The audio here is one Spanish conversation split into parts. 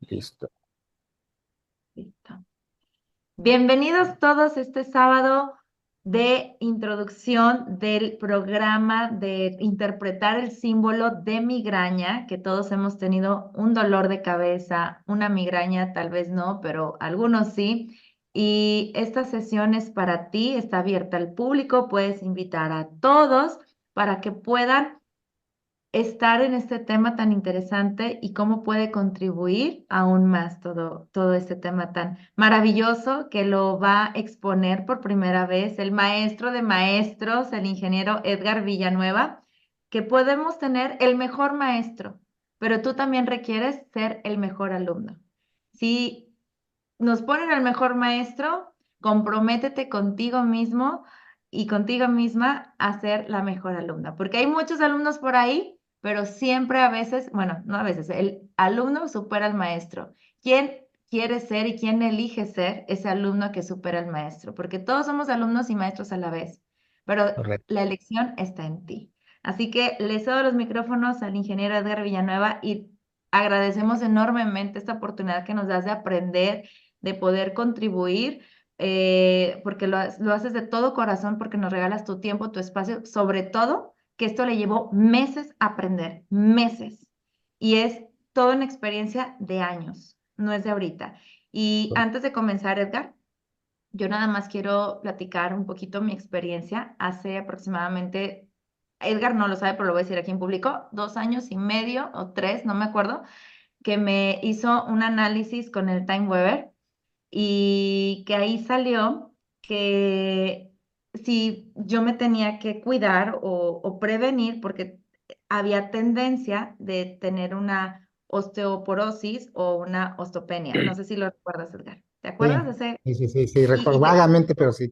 Listo. Listo. Bienvenidos todos este sábado de introducción del programa de interpretar el símbolo de migraña, que todos hemos tenido un dolor de cabeza, una migraña tal vez no, pero algunos sí. Y esta sesión es para ti, está abierta al público, puedes invitar a todos para que puedan estar en este tema tan interesante y cómo puede contribuir aún más todo este tema tan maravilloso que lo va a exponer por primera vez el maestro de maestros, el ingeniero Edgar Villanueva, que podemos tener el mejor maestro, pero tú también requieres ser el mejor alumno. Si nos ponen al mejor maestro, comprométete contigo mismo y contigo misma a ser la mejor alumna, porque hay muchos alumnos por ahí, pero siempre a veces, bueno, no a veces, el alumno supera al maestro. ¿Quién quiere ser y quién elige ser ese alumno que supera al maestro? Porque todos somos alumnos y maestros a la vez, pero Correcto. la elección está en ti. Así que le cedo los micrófonos al ingeniero Edgar Villanueva y agradecemos enormemente esta oportunidad que nos das de aprender, de poder contribuir, porque lo haces de todo corazón, porque nos regalas tu tiempo, tu espacio, sobre todo que esto le llevó meses aprender, meses. Y es toda una experiencia de años, no es de ahorita. Y antes de comenzar, Edgar, yo nada más quiero platicar un poquito mi experiencia. Hace aproximadamente, Edgar no lo sabe, pero lo voy a decir aquí en público, 2 años y medio o 3, no me acuerdo, que me hizo un análisis con el Time Weaver y que ahí salió que si yo me tenía que cuidar o prevenir porque había tendencia de tener una osteoporosis o una osteopenia. No sé si lo recuerdas, Edgar. ¿Te acuerdas Sí, de ese? sí, recuerdo Y que vagamente, pero sí.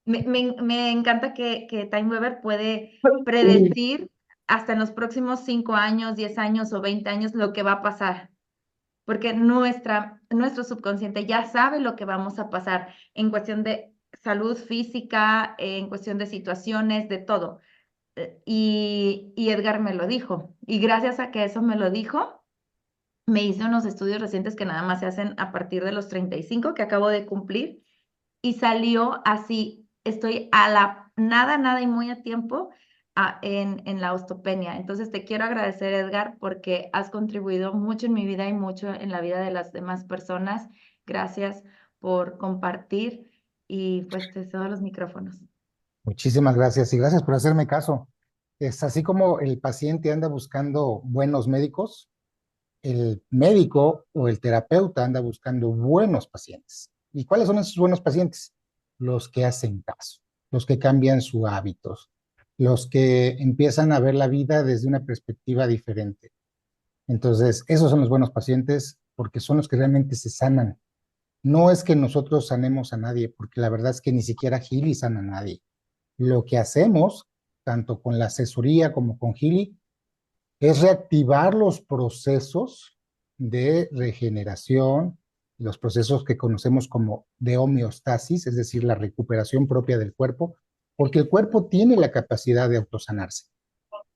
me encanta que Time Weaver puede predecir hasta en los próximos 5 años, 10 años o 20 años lo que va a pasar porque nuestro subconsciente ya sabe lo que vamos a pasar en cuestión de salud física, en cuestión de situaciones, de todo. Y Edgar me lo dijo. Y gracias a que eso me lo dijo, me hice unos estudios recientes que nada más se hacen a partir de los 35 que acabo de cumplir, y salió así, estoy a la nada, nada y muy a tiempo en la osteopenia. Entonces te quiero agradecer, Edgar, porque has contribuido mucho en mi vida y mucho en la vida de las demás personas. Gracias por compartir y pues te cedo los micrófonos. Muchísimas gracias y gracias por hacerme caso. Es así como el paciente anda buscando buenos médicos, el médico o el terapeuta anda buscando buenos pacientes. ¿Y cuáles son esos buenos pacientes? Los que hacen caso, los que cambian sus hábitos, los que empiezan a ver la vida desde una perspectiva diferente. Entonces, esos son los buenos pacientes porque son los que realmente se sanan. No es que nosotros sanemos a nadie, porque la verdad es que ni siquiera Gili sana a nadie. Lo que hacemos, tanto con la asesoría como con Gili, es reactivar los procesos de regeneración, los procesos que conocemos como de homeostasis, es decir, la recuperación propia del cuerpo, porque el cuerpo tiene la capacidad de autosanarse,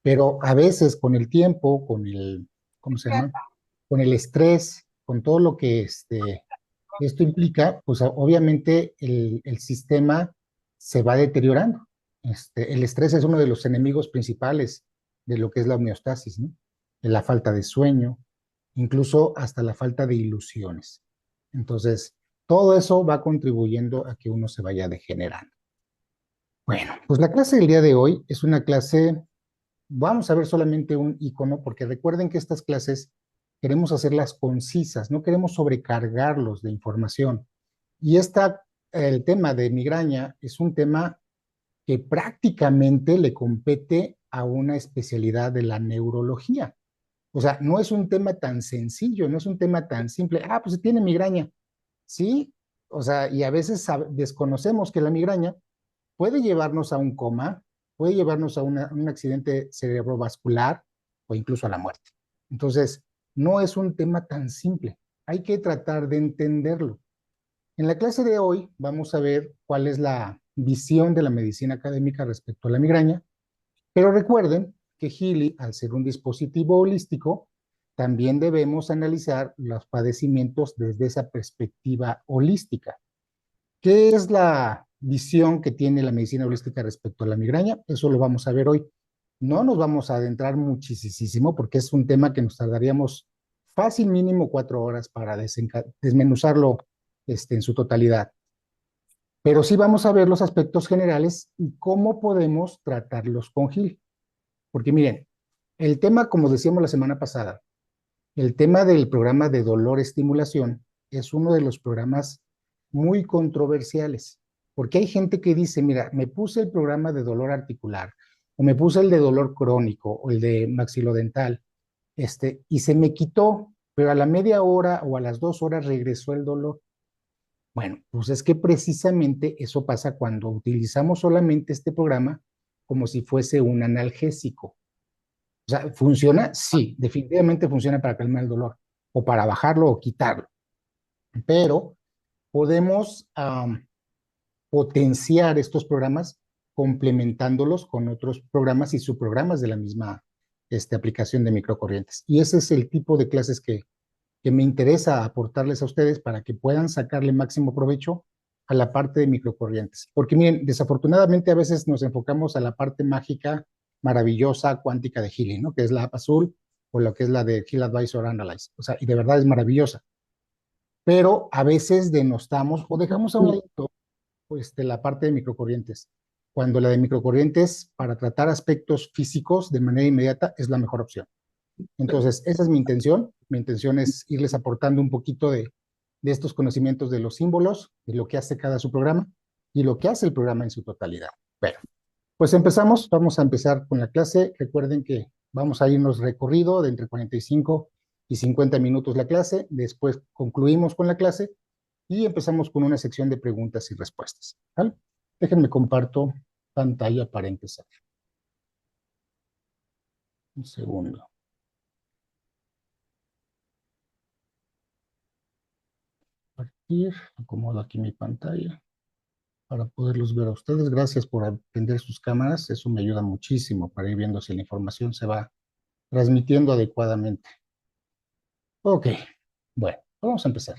pero a veces con el tiempo, con el, ¿cómo se llama? Con el estrés, con todo lo que esto implica, pues obviamente el sistema se va deteriorando. El estrés es uno de los enemigos principales de lo que es la homeostasis, ¿no? La falta de sueño, incluso hasta la falta de ilusiones. Entonces, todo eso va contribuyendo a que uno se vaya degenerando. Bueno, pues la clase del día de hoy es una clase, vamos a ver solamente un icono, porque recuerden que estas clases queremos hacerlas concisas, no queremos sobrecargarlos de información. Y el tema de migraña es un tema que prácticamente le compete a una especialidad de la neurología. O sea, no es un tema tan sencillo, no es un tema tan simple. Ah, pues tiene migraña. Sí, o sea, y a veces desconocemos que la migraña puede llevarnos a un coma, puede llevarnos a un accidente cerebrovascular o incluso a la muerte. Entonces, no es un tema tan simple. Hay que tratar de entenderlo. En la clase de hoy vamos a ver cuál es la visión de la medicina académica respecto a la migraña, pero recuerden que Healy, al ser un dispositivo holístico, también debemos analizar los padecimientos desde esa perspectiva holística. ¿Qué es la visión que tiene la medicina holística respecto a la migraña? Eso lo vamos a ver hoy. No nos vamos a adentrar muchísimo porque es un tema que nos tardaríamos fácil mínimo 4 horas para desmenuzarlo en su totalidad. Pero sí vamos a ver los aspectos generales y cómo podemos tratarlos con Gil. Porque miren, el tema, como decíamos la semana pasada, el tema del programa de dolor estimulación es uno de los programas muy controversiales, porque hay gente que dice, mira, me puse el programa de dolor articular, o me puse el de dolor crónico, o el de maxilodental, y se me quitó, pero a la media hora o a las 2 horas regresó el dolor. Bueno, pues es que precisamente eso pasa cuando utilizamos solamente este programa como si fuese un analgésico. O sea, ¿funciona? Sí, definitivamente funciona para calmar el dolor o para bajarlo o quitarlo. Pero podemos potenciar estos programas complementándolos con otros programas y subprogramas de la misma aplicación de microcorrientes. Y ese es el tipo de clases que me interesa aportarles a ustedes para que puedan sacarle máximo provecho a la parte de microcorrientes. Porque miren, desafortunadamente a veces nos enfocamos a la parte mágica, maravillosa, cuántica de Healy, ¿no? Que es la app azul o lo que es la de Heal Advisor Analyze. O sea, y de verdad es maravillosa. Pero a veces denostamos o dejamos a un lado la parte de microcorrientes. Cuando la de microcorrientes para tratar aspectos físicos de manera inmediata es la mejor opción. Entonces, esa es mi intención. Mi intención es irles aportando un poquito de estos conocimientos de los símbolos, de lo que hace cada subprograma y lo que hace el programa en su totalidad. Bueno, pues empezamos. Vamos a empezar con la clase. Recuerden que vamos a irnos recorrido de entre 45 y 50 minutos la clase. Después concluimos con la clase y empezamos con una sección de preguntas y respuestas. ¿Vale? Déjenme comparto pantalla para empezar. Un segundo. Partir, acomodo aquí mi pantalla para poderlos ver a ustedes. Gracias por atender sus cámaras, eso me ayuda muchísimo para ir viendo si la información se va transmitiendo adecuadamente. Ok, bueno, vamos a empezar.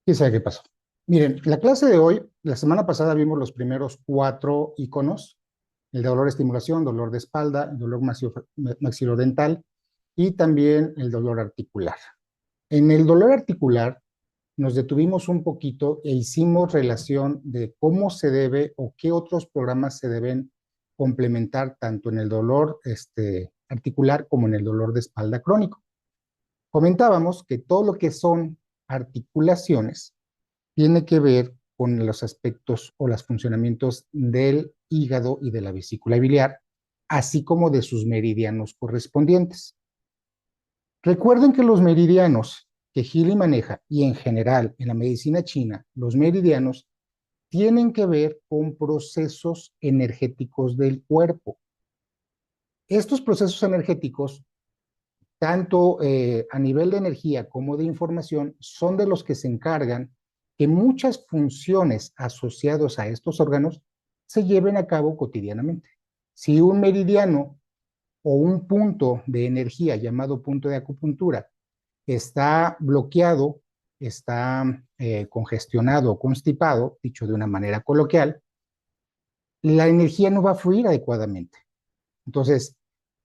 ¿Quién sabe qué pasó? Miren, la clase de hoy, la semana pasada vimos los primeros 4 iconos, el de dolor de estimulación, dolor de espalda, dolor maxilodental y también el dolor articular. En el dolor articular nos detuvimos un poquito e hicimos relación de cómo se debe o qué otros programas se deben complementar tanto en el dolor articular como en el dolor de espalda crónico. Comentábamos que todo lo que son articulaciones tiene que ver con los aspectos o los funcionamientos del hígado y de la vesícula biliar, así como de sus meridianos correspondientes. Recuerden que los meridianos que Healy maneja y en general en la medicina china, los meridianos tienen que ver con procesos energéticos del cuerpo. Estos procesos energéticos, tanto a nivel de energía como de información, son de los que se encargan que muchas funciones asociadas a estos órganos se lleven a cabo cotidianamente. Si un meridiano o un punto de energía llamado punto de acupuntura está bloqueado, está congestionado o constipado, dicho de una manera coloquial, la energía no va a fluir adecuadamente. Entonces,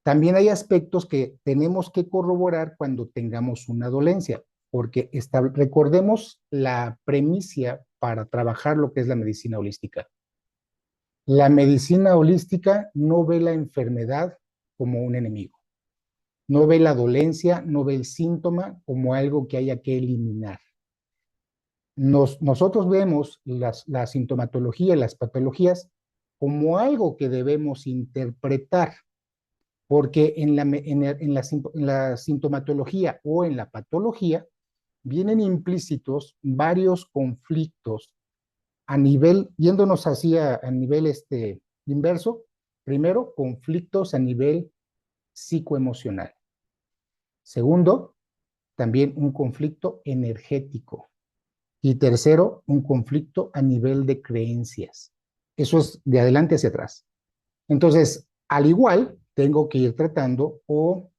también hay aspectos que tenemos que corroborar cuando tengamos una dolencia, porque recordemos la premisa para trabajar lo que es la medicina holística. La medicina holística no ve la enfermedad como un enemigo, no ve la dolencia, no ve el síntoma como algo que haya que eliminar. Nosotros vemos la sintomatología y las patologías como algo que debemos interpretar, porque en la sintomatología o en la patología vienen implícitos varios conflictos a nivel, yéndonos hacia a nivel inverso, primero conflictos a nivel psicoemocional. Segundo, también un conflicto energético. Y tercero, un conflicto a nivel de creencias. Eso es de adelante hacia atrás. Entonces, al igual, tengo que ir tratando o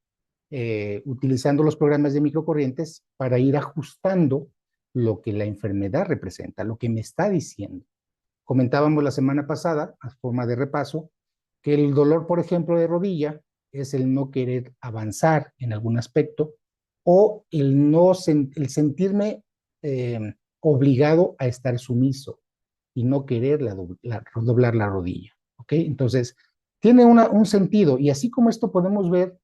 utilizando los programas de microcorrientes para ir ajustando lo que la enfermedad representa, lo que me está diciendo. Comentábamos la semana pasada, a forma de repaso, que el dolor, por ejemplo, de rodilla es el no querer avanzar en algún aspecto o el, no el sentirme obligado a estar sumiso y no querer doblar la rodilla. ¿Ok? Entonces, tiene un sentido y así como esto podemos ver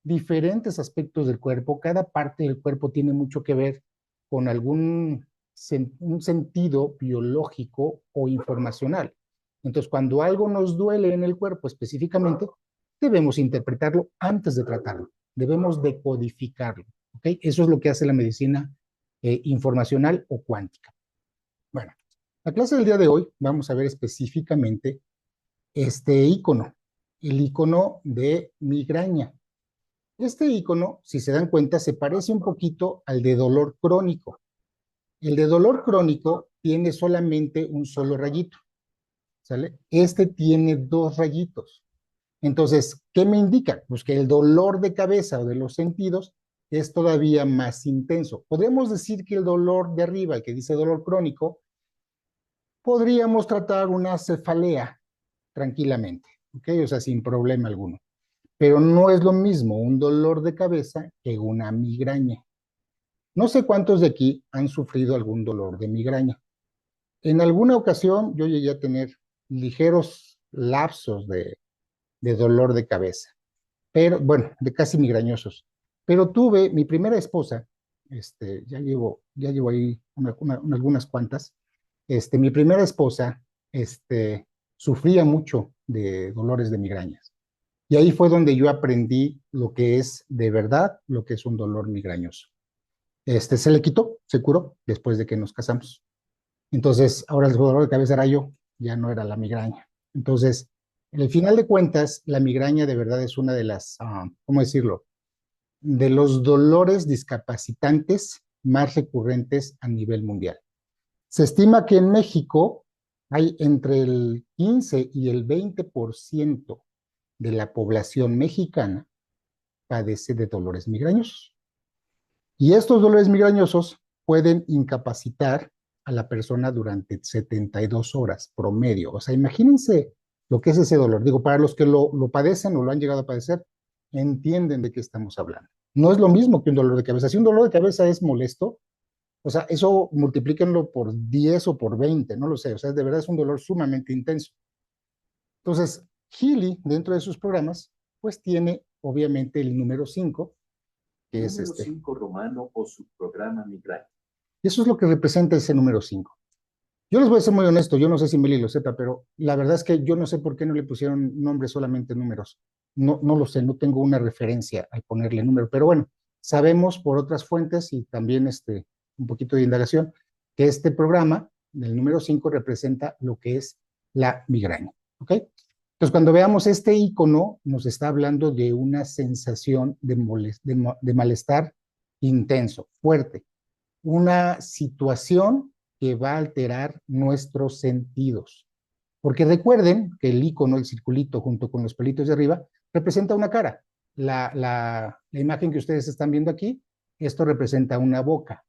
diferentes aspectos del cuerpo, cada parte del cuerpo tiene mucho que ver con un sentido biológico o informacional. Entonces, cuando algo nos duele en el cuerpo específicamente, debemos interpretarlo antes de tratarlo, debemos decodificarlo. ¿Ok? Eso es lo que hace la medicina informacional o cuántica. Bueno, la clase del día de hoy vamos a ver específicamente este icono, el icono de migraña. Este icono, si se dan cuenta, se parece un poquito al de dolor crónico. El de dolor crónico tiene solamente un solo rayito, ¿sale? Este tiene dos rayitos. Entonces, ¿qué me indica? Pues que el dolor de cabeza o de los sentidos es todavía más intenso. Podríamos decir que el dolor de arriba, el que dice dolor crónico, podríamos tratar una cefalea tranquilamente, ¿ok? O sea, sin problema alguno. Pero no es lo mismo un dolor de cabeza que una migraña. No sé cuántos de aquí han sufrido algún dolor de migraña. En alguna ocasión yo llegué a tener ligeros lapsos de dolor de cabeza, pero bueno, de casi migrañosos. Pero tuve mi primera esposa, ya llevo ahí algunas cuantas, mi primera esposa, sufría mucho de dolores de migrañas. Y ahí fue donde yo aprendí lo que es de verdad, lo que es un dolor migrañoso. Se le quitó, se curó después de que nos casamos. Entonces, ahora el dolor de cabeza era yo, ya no era la migraña. Entonces, en el final de cuentas, la migraña de verdad es una de las, ¿cómo decirlo? De los dolores discapacitantes más recurrentes a nivel mundial. Se estima que en México hay entre el 15 y el 20% de la población mexicana padece de dolores migrañosos. Y estos dolores migrañosos pueden incapacitar a la persona durante 72 horas promedio. O sea, imagínense lo que es ese dolor. Digo, para los que lo padecen o lo han llegado a padecer, entienden de qué estamos hablando. No es lo mismo que un dolor de cabeza. Si un dolor de cabeza es molesto, o sea, eso multiplíquenlo por 10 o por 20, no lo sé. O sea, de verdad es un dolor sumamente intenso. Entonces, Healy, dentro de sus programas, pues tiene obviamente el número 5, que es Número 5 romano o subprograma migraña. Y eso es lo que representa ese número 5. Yo les voy a ser muy honesto, yo no sé si Meli lo sepa, pero la verdad es que yo no sé por qué no le pusieron nombres, solamente números. No, no lo sé, no tengo una referencia al ponerle número, pero bueno, sabemos por otras fuentes y también un poquito de indagación que este programa, del número 5, representa lo que es la migraña. ¿Ok? Entonces, cuando veamos este icono, nos está hablando de una sensación de malestar intenso, fuerte, una situación que va a alterar nuestros sentidos. Porque recuerden que el icono, el circulito junto con los pelitos de arriba, representa una cara. La imagen que ustedes están viendo aquí, esto representa una boca.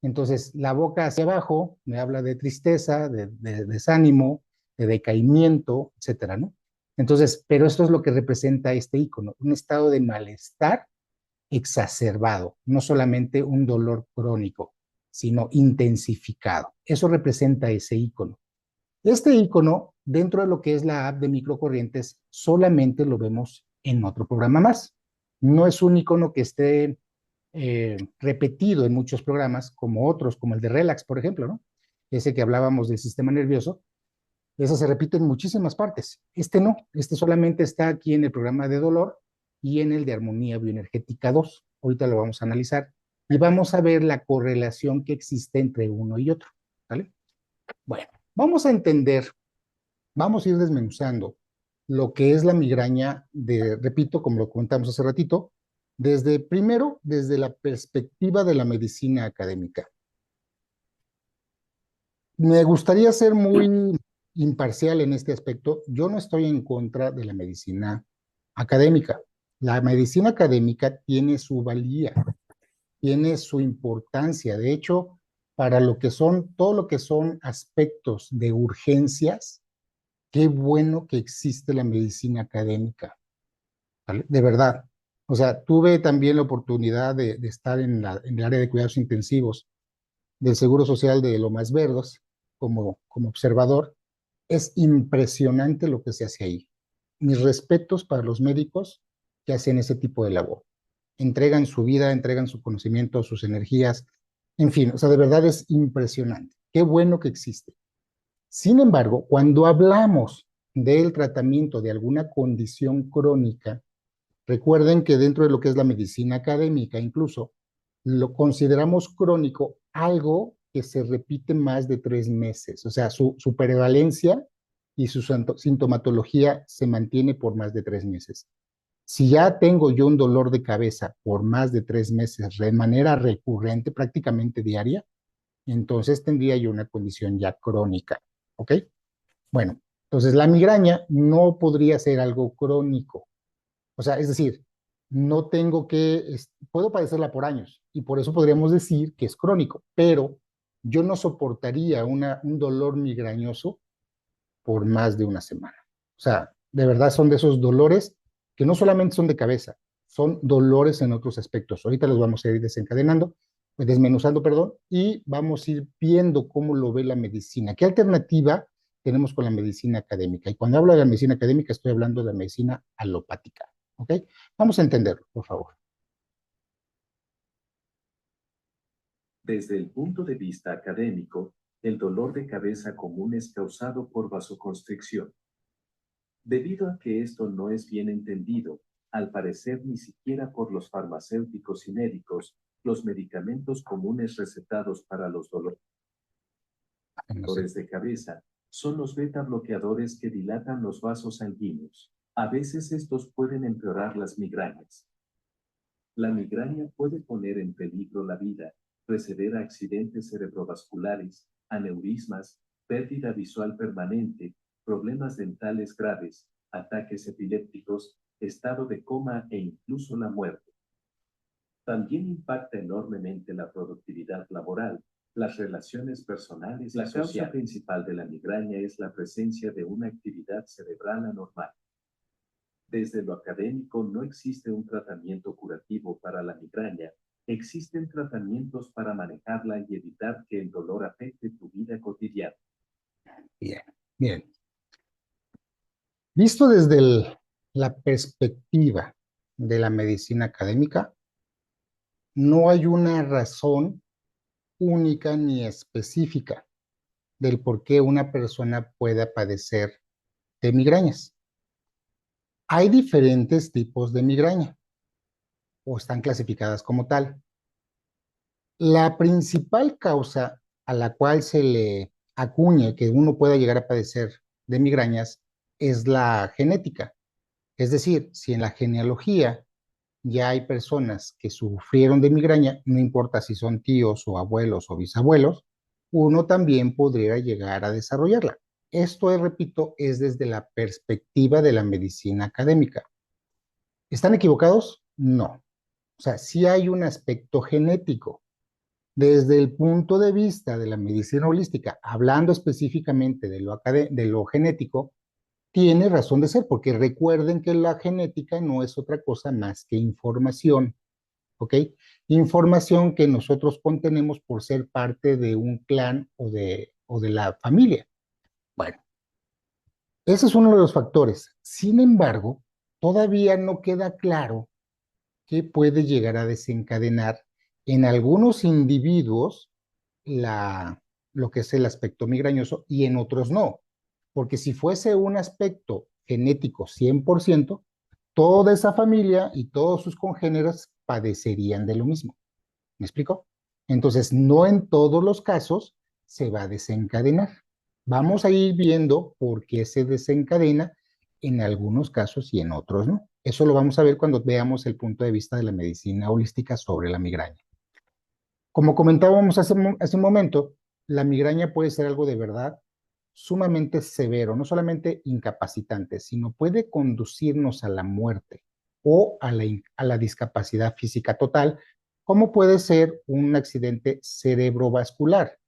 Entonces, la boca hacia abajo me habla de tristeza, de desánimo, de decaimiento, etcétera, ¿no? Entonces, pero esto es lo que representa este icono, un estado de malestar exacerbado, no solamente un dolor crónico, sino intensificado. Eso representa ese icono. Este icono, dentro de lo que es la app de microcorrientes, solamente lo vemos en otro programa más. No es un icono que esté repetido en muchos programas, como otros, como el de Relax, por ejemplo, ¿no? Ese que hablábamos del sistema nervioso, ese se repite en muchísimas partes. Este no, este solamente está aquí en el programa de dolor y en el de armonía bioenergética 2. Ahorita lo vamos a analizar y vamos a ver la correlación que existe entre uno y otro. ¿Vale? Bueno, vamos a entender, vamos a ir desmenuzando lo que es la migraña repito, como lo comentamos hace ratito, Primero, desde la perspectiva de la medicina académica. Me gustaría ser muy imparcial en este aspecto. Yo no estoy en contra de la medicina académica. La medicina académica tiene su valía, tiene su importancia. De hecho, para todo lo que son aspectos de urgencias, qué bueno que existe la medicina académica, ¿vale? De verdad. O sea, tuve también la oportunidad de estar en el área de cuidados intensivos del Seguro Social de Lomas Verdes como observador. Es impresionante lo que se hace ahí. Mis respetos para los médicos que hacen ese tipo de labor. Entregan su vida, entregan su conocimiento, sus energías, en fin, o sea, de verdad es impresionante. Qué bueno que existe. Sin embargo, cuando hablamos del tratamiento de alguna condición crónica, recuerden que dentro de lo que es la medicina académica, incluso lo consideramos crónico algo que se repite más de 3 meses. O sea, su prevalencia y su sintomatología se mantiene por más de 3 meses. Si ya tengo yo un dolor de cabeza por más de 3 meses de manera recurrente, prácticamente diaria, entonces tendría yo una condición ya crónica. ¿Ok? Bueno, entonces la migraña no podría ser algo crónico. O sea, es decir, no tengo puedo padecerla por años y por eso podríamos decir que es crónico, pero yo no soportaría un dolor migrañoso por más de una semana. O sea, de verdad son de esos dolores que no solamente son de cabeza, son dolores en otros aspectos. Ahorita los vamos a ir desmenuzando, perdón, y vamos a ir viendo cómo lo ve la medicina. ¿Qué alternativa tenemos con la medicina académica? Y cuando hablo de la medicina académica, estoy hablando de la medicina alopática. ¿Ok? Vamos a entenderlo, por favor. Desde el punto de vista académico, el dolor de cabeza común es causado por vasoconstricción. Debido a que esto no es bien entendido, al parecer ni siquiera por los farmacéuticos y médicos, los medicamentos comunes recetados para los dolores de cabeza son los beta bloqueadores que dilatan los vasos sanguíneos. A veces estos pueden empeorar las migrañas. La migraña puede poner en peligro la vida, preceder a accidentes cerebrovasculares, aneurismas, pérdida visual permanente, problemas dentales graves, ataques epilépticos, estado de coma e incluso la muerte. También impacta enormemente la productividad laboral, las relaciones personales. La causa principal de la migraña es la presencia de una actividad cerebral anormal. Desde lo académico no existe un tratamiento curativo para la migraña, existen tratamientos para manejarla y evitar que el dolor afecte tu vida cotidiana. Bien, bien. Visto desde la perspectiva de la medicina académica, no hay una razón única ni específica del por qué una persona pueda padecer de migrañas. Hay diferentes tipos de migraña o están clasificadas como tal. La principal causa a la cual se le acuñe que uno pueda llegar a padecer de migrañas es la genética. Es decir, si en la genealogía ya hay personas que sufrieron de migraña, no importa si son tíos o abuelos o bisabuelos, uno también podría llegar a desarrollarla. Esto, repito, es desde la perspectiva de la medicina académica. ¿Están equivocados? No. O sea, sí hay un aspecto genético. Desde el punto de vista de la medicina holística, hablando específicamente de lo genético, tiene razón de ser, porque recuerden que la genética no es otra cosa más que información, ¿ok? Información que nosotros contenemos por ser parte de un clan o de la familia. Bueno, ese es uno de los factores. Sin embargo, todavía no queda claro qué puede llegar a desencadenar en algunos individuos lo que es el aspecto migrañoso y en otros no. Porque si fuese un aspecto genético 100%, toda esa familia y todos sus congéneres padecerían de lo mismo. ¿Me explico? Entonces, no en todos los casos se va a desencadenar. Vamos a ir viendo por qué se desencadena en algunos casos y en otros no. Eso lo vamos a ver cuando veamos el punto de vista de la medicina holística sobre la migraña. Como comentábamos hace un momento, la migraña puede ser algo de verdad sumamente severo, no solamente incapacitante, sino puede conducirnos a la muerte o a la discapacidad física total, como puede ser un accidente cerebrovascular.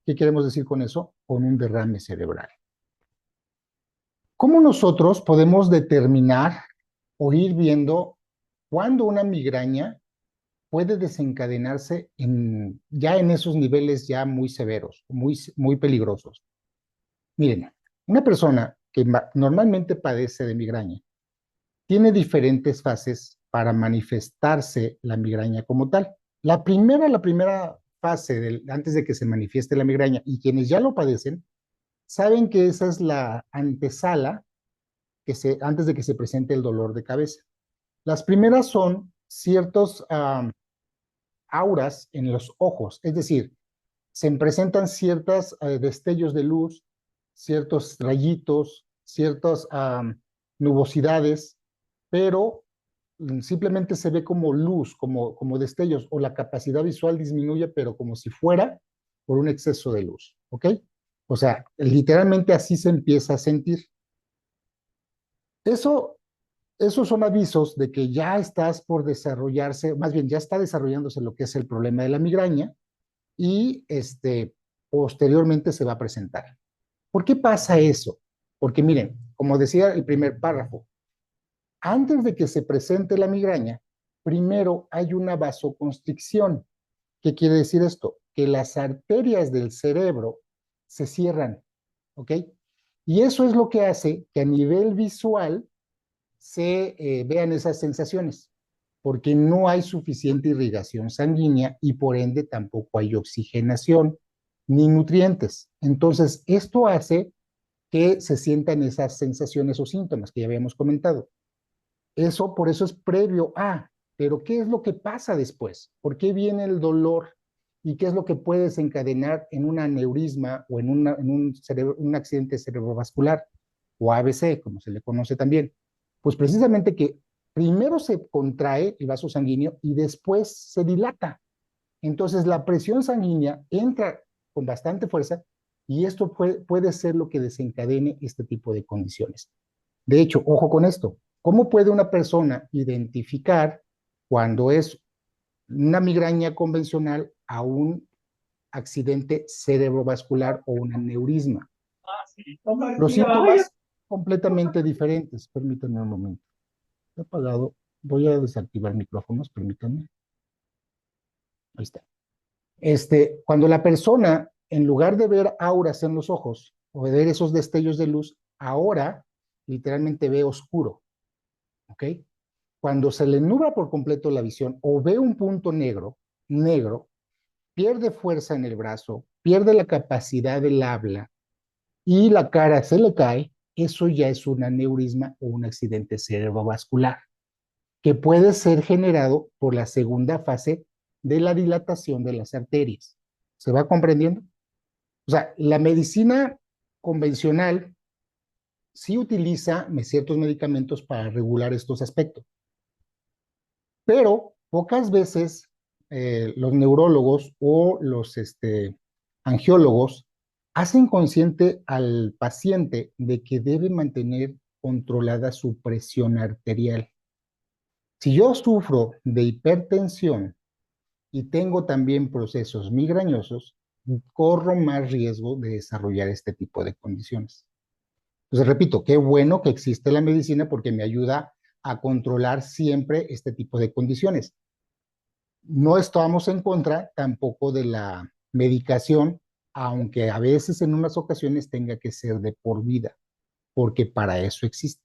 ¿Qué queremos decir con eso? Con un derrame cerebral. ¿Cómo nosotros podemos determinar o ir viendo cuándo una migraña puede desencadenarse ya en esos niveles ya muy severos, muy peligrosos? Miren, una persona que normalmente padece de migraña tiene diferentes fases para manifestarse la migraña como tal. La primera fase antes de que se manifieste la migraña, y quienes ya lo padecen, saben que esa es la antesala antes de que se presente el dolor de cabeza. Las primeras son ciertos auras en los ojos, es decir, se presentan ciertos destellos de luz, ciertos rayitos, ciertas nubosidades, pero simplemente se ve como luz, como destellos, o la capacidad visual disminuye, pero como si fuera por un exceso de luz, ¿ok? O sea, literalmente así se empieza a sentir. Eso, esos son avisos de que ya estás por desarrollarse, más bien ya está desarrollándose lo que es el problema de la migraña, y posteriormente se va a presentar. ¿Por qué pasa eso? Porque miren, como decía el primer párrafo, antes de que se presente la migraña, primero hay una vasoconstricción. ¿Qué quiere decir esto? Que las arterias del cerebro se cierran, ¿ok? Y eso es lo que hace que a nivel visual se vean esas sensaciones, porque no hay suficiente irrigación sanguínea y por ende tampoco hay oxigenación ni nutrientes. Entonces, esto hace que se sientan esas sensaciones o síntomas que ya habíamos comentado. Por eso es previo a, pero ¿qué es lo que pasa después? ¿Por qué viene el dolor? ¿Y qué es lo que puede desencadenar en un aneurisma o en un accidente cerebrovascular o ABC, como se le conoce también? Pues precisamente que primero se contrae el vaso sanguíneo y después se dilata. Entonces la presión sanguínea entra con bastante fuerza y esto puede ser lo que desencadene este tipo de condiciones. De hecho, ojo con esto, ¿cómo puede una persona identificar cuando es una migraña convencional a un accidente cerebrovascular o un aneurisma? Los síntomas completamente diferentes. Permítanme un momento. Está apagado. Voy a desactivar micrófonos, permítanme. Ahí está. Cuando la persona, en lugar de ver auras en los ojos o de ver esos destellos de luz, ahora literalmente ve oscuro, ¿ok? Cuando se le nubla por completo la visión o ve un punto negro, pierde fuerza en el brazo, pierde la capacidad del habla y la cara se le cae, eso ya es un aneurisma o un accidente cerebrovascular, que puede ser generado por la segunda fase de la dilatación de las arterias. ¿Se va comprendiendo? O sea, la medicina convencional sí utiliza ciertos medicamentos para regular estos aspectos, pero pocas veces los neurólogos o los angiólogos hacen consciente al paciente de que debe mantener controlada su presión arterial. Si yo sufro de hipertensión y tengo también procesos migrañosos, corro más riesgo de desarrollar este tipo de condiciones. Entonces, repito, qué bueno que existe la medicina porque me ayuda a controlar siempre este tipo de condiciones. No estamos en contra tampoco de la medicación, aunque a veces en unas ocasiones tenga que ser de por vida, porque para eso existe.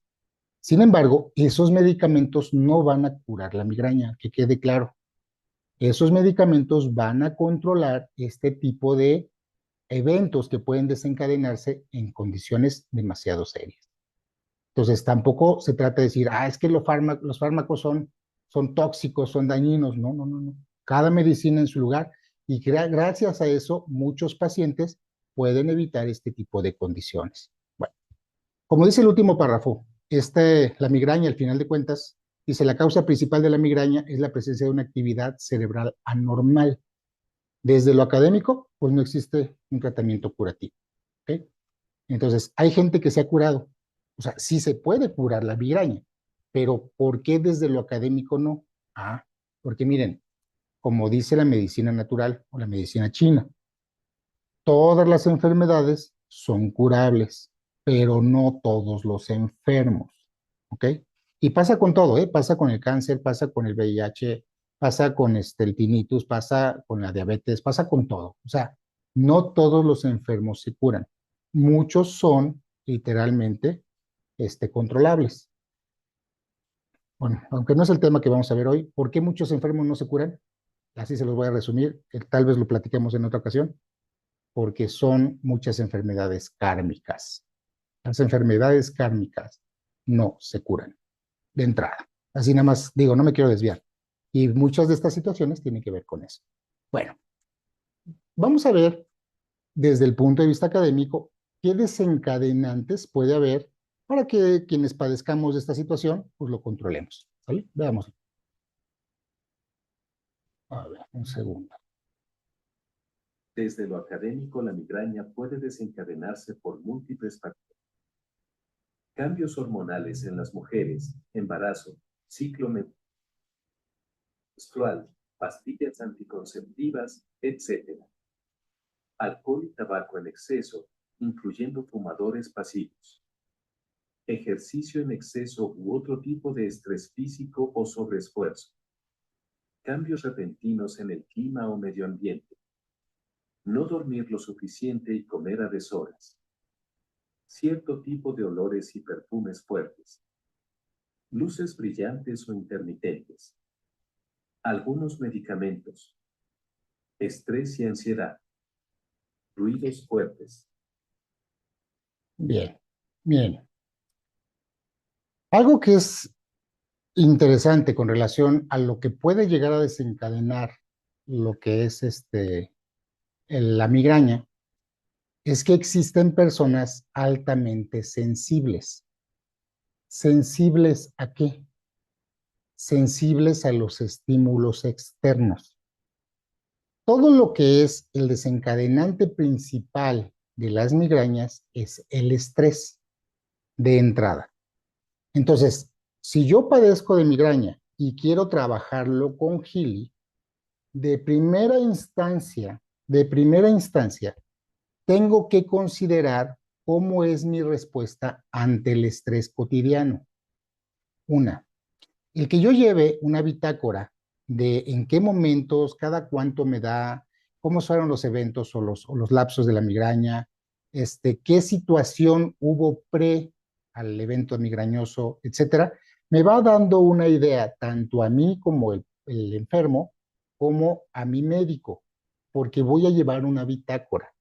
Sin embargo, esos medicamentos no van a curar la migraña, que quede claro. Esos medicamentos van a controlar este tipo de eventos que pueden desencadenarse en condiciones demasiado serias. Entonces, tampoco se trata de decir, es que los fármacos son tóxicos, son dañinos. No, no, no, no. Cada medicina en su lugar y gracias a eso muchos pacientes pueden evitar este tipo de condiciones. Bueno, como dice el último párrafo, la migraña al final de cuentas Dice, la causa principal de la migraña es la presencia de una actividad cerebral anormal. Desde lo académico, pues no existe un tratamiento curativo. ¿Ok? Entonces, hay gente que se ha curado. O sea, sí se puede curar la migraña, pero ¿por qué desde lo académico no? Ah, porque miren, como dice la medicina natural o la medicina china, todas las enfermedades son curables, pero no todos los enfermos. ¿Ok? Y pasa con todo, ¿eh? Pasa con el cáncer, pasa con el VIH, pasa con el tinnitus, pasa con la diabetes, pasa con todo. O sea, no todos los enfermos se curan. Muchos son literalmente controlables. Bueno, aunque no es el tema que vamos a ver hoy, ¿por qué muchos enfermos no se curan? Así se los voy a resumir, tal vez lo platiquemos en otra ocasión, porque son muchas enfermedades kármicas. Las enfermedades kármicas no se curan de entrada. Así nada más digo, no me quiero desviar. Y muchas de estas situaciones tienen que ver con eso. Bueno, vamos a ver desde el punto de vista académico qué desencadenantes puede haber para que quienes padezcamos de esta situación, pues lo controlemos. ¿Vale? Veamos. A ver, un segundo. Desde lo académico, la migraña puede desencadenarse por múltiples factores. Cambios hormonales en las mujeres, embarazo, ciclo menstrual, pastillas anticonceptivas, etc. Alcohol y tabaco en exceso, incluyendo fumadores pasivos. Ejercicio en exceso u otro tipo de estrés físico o sobreesfuerzo. Cambios repentinos en el clima o medio ambiente. No dormir lo suficiente y comer a deshoras. Cierto tipo de olores y perfumes fuertes. Luces brillantes o intermitentes. Algunos medicamentos. Estrés y ansiedad. Ruidos fuertes. Bien, bien. Algo que es interesante con relación a lo que puede llegar a desencadenar lo que es la migraña es que existen personas altamente sensibles. ¿Sensibles a qué? Sensibles a los estímulos externos. Todo lo que es el desencadenante principal de las migrañas es el estrés de entrada. Entonces, si yo padezco de migraña y quiero trabajarlo con Healy, de primera instancia, tengo que considerar cómo es mi respuesta ante el estrés cotidiano. Una, el que yo lleve una bitácora de en qué momentos, cada cuánto me da, cómo fueron los eventos o los lapsos de la migraña, qué situación hubo pre al evento migrañoso, etcétera, me va dando una idea tanto a mí como el enfermo, como a mi médico, porque voy a llevar una bitácora.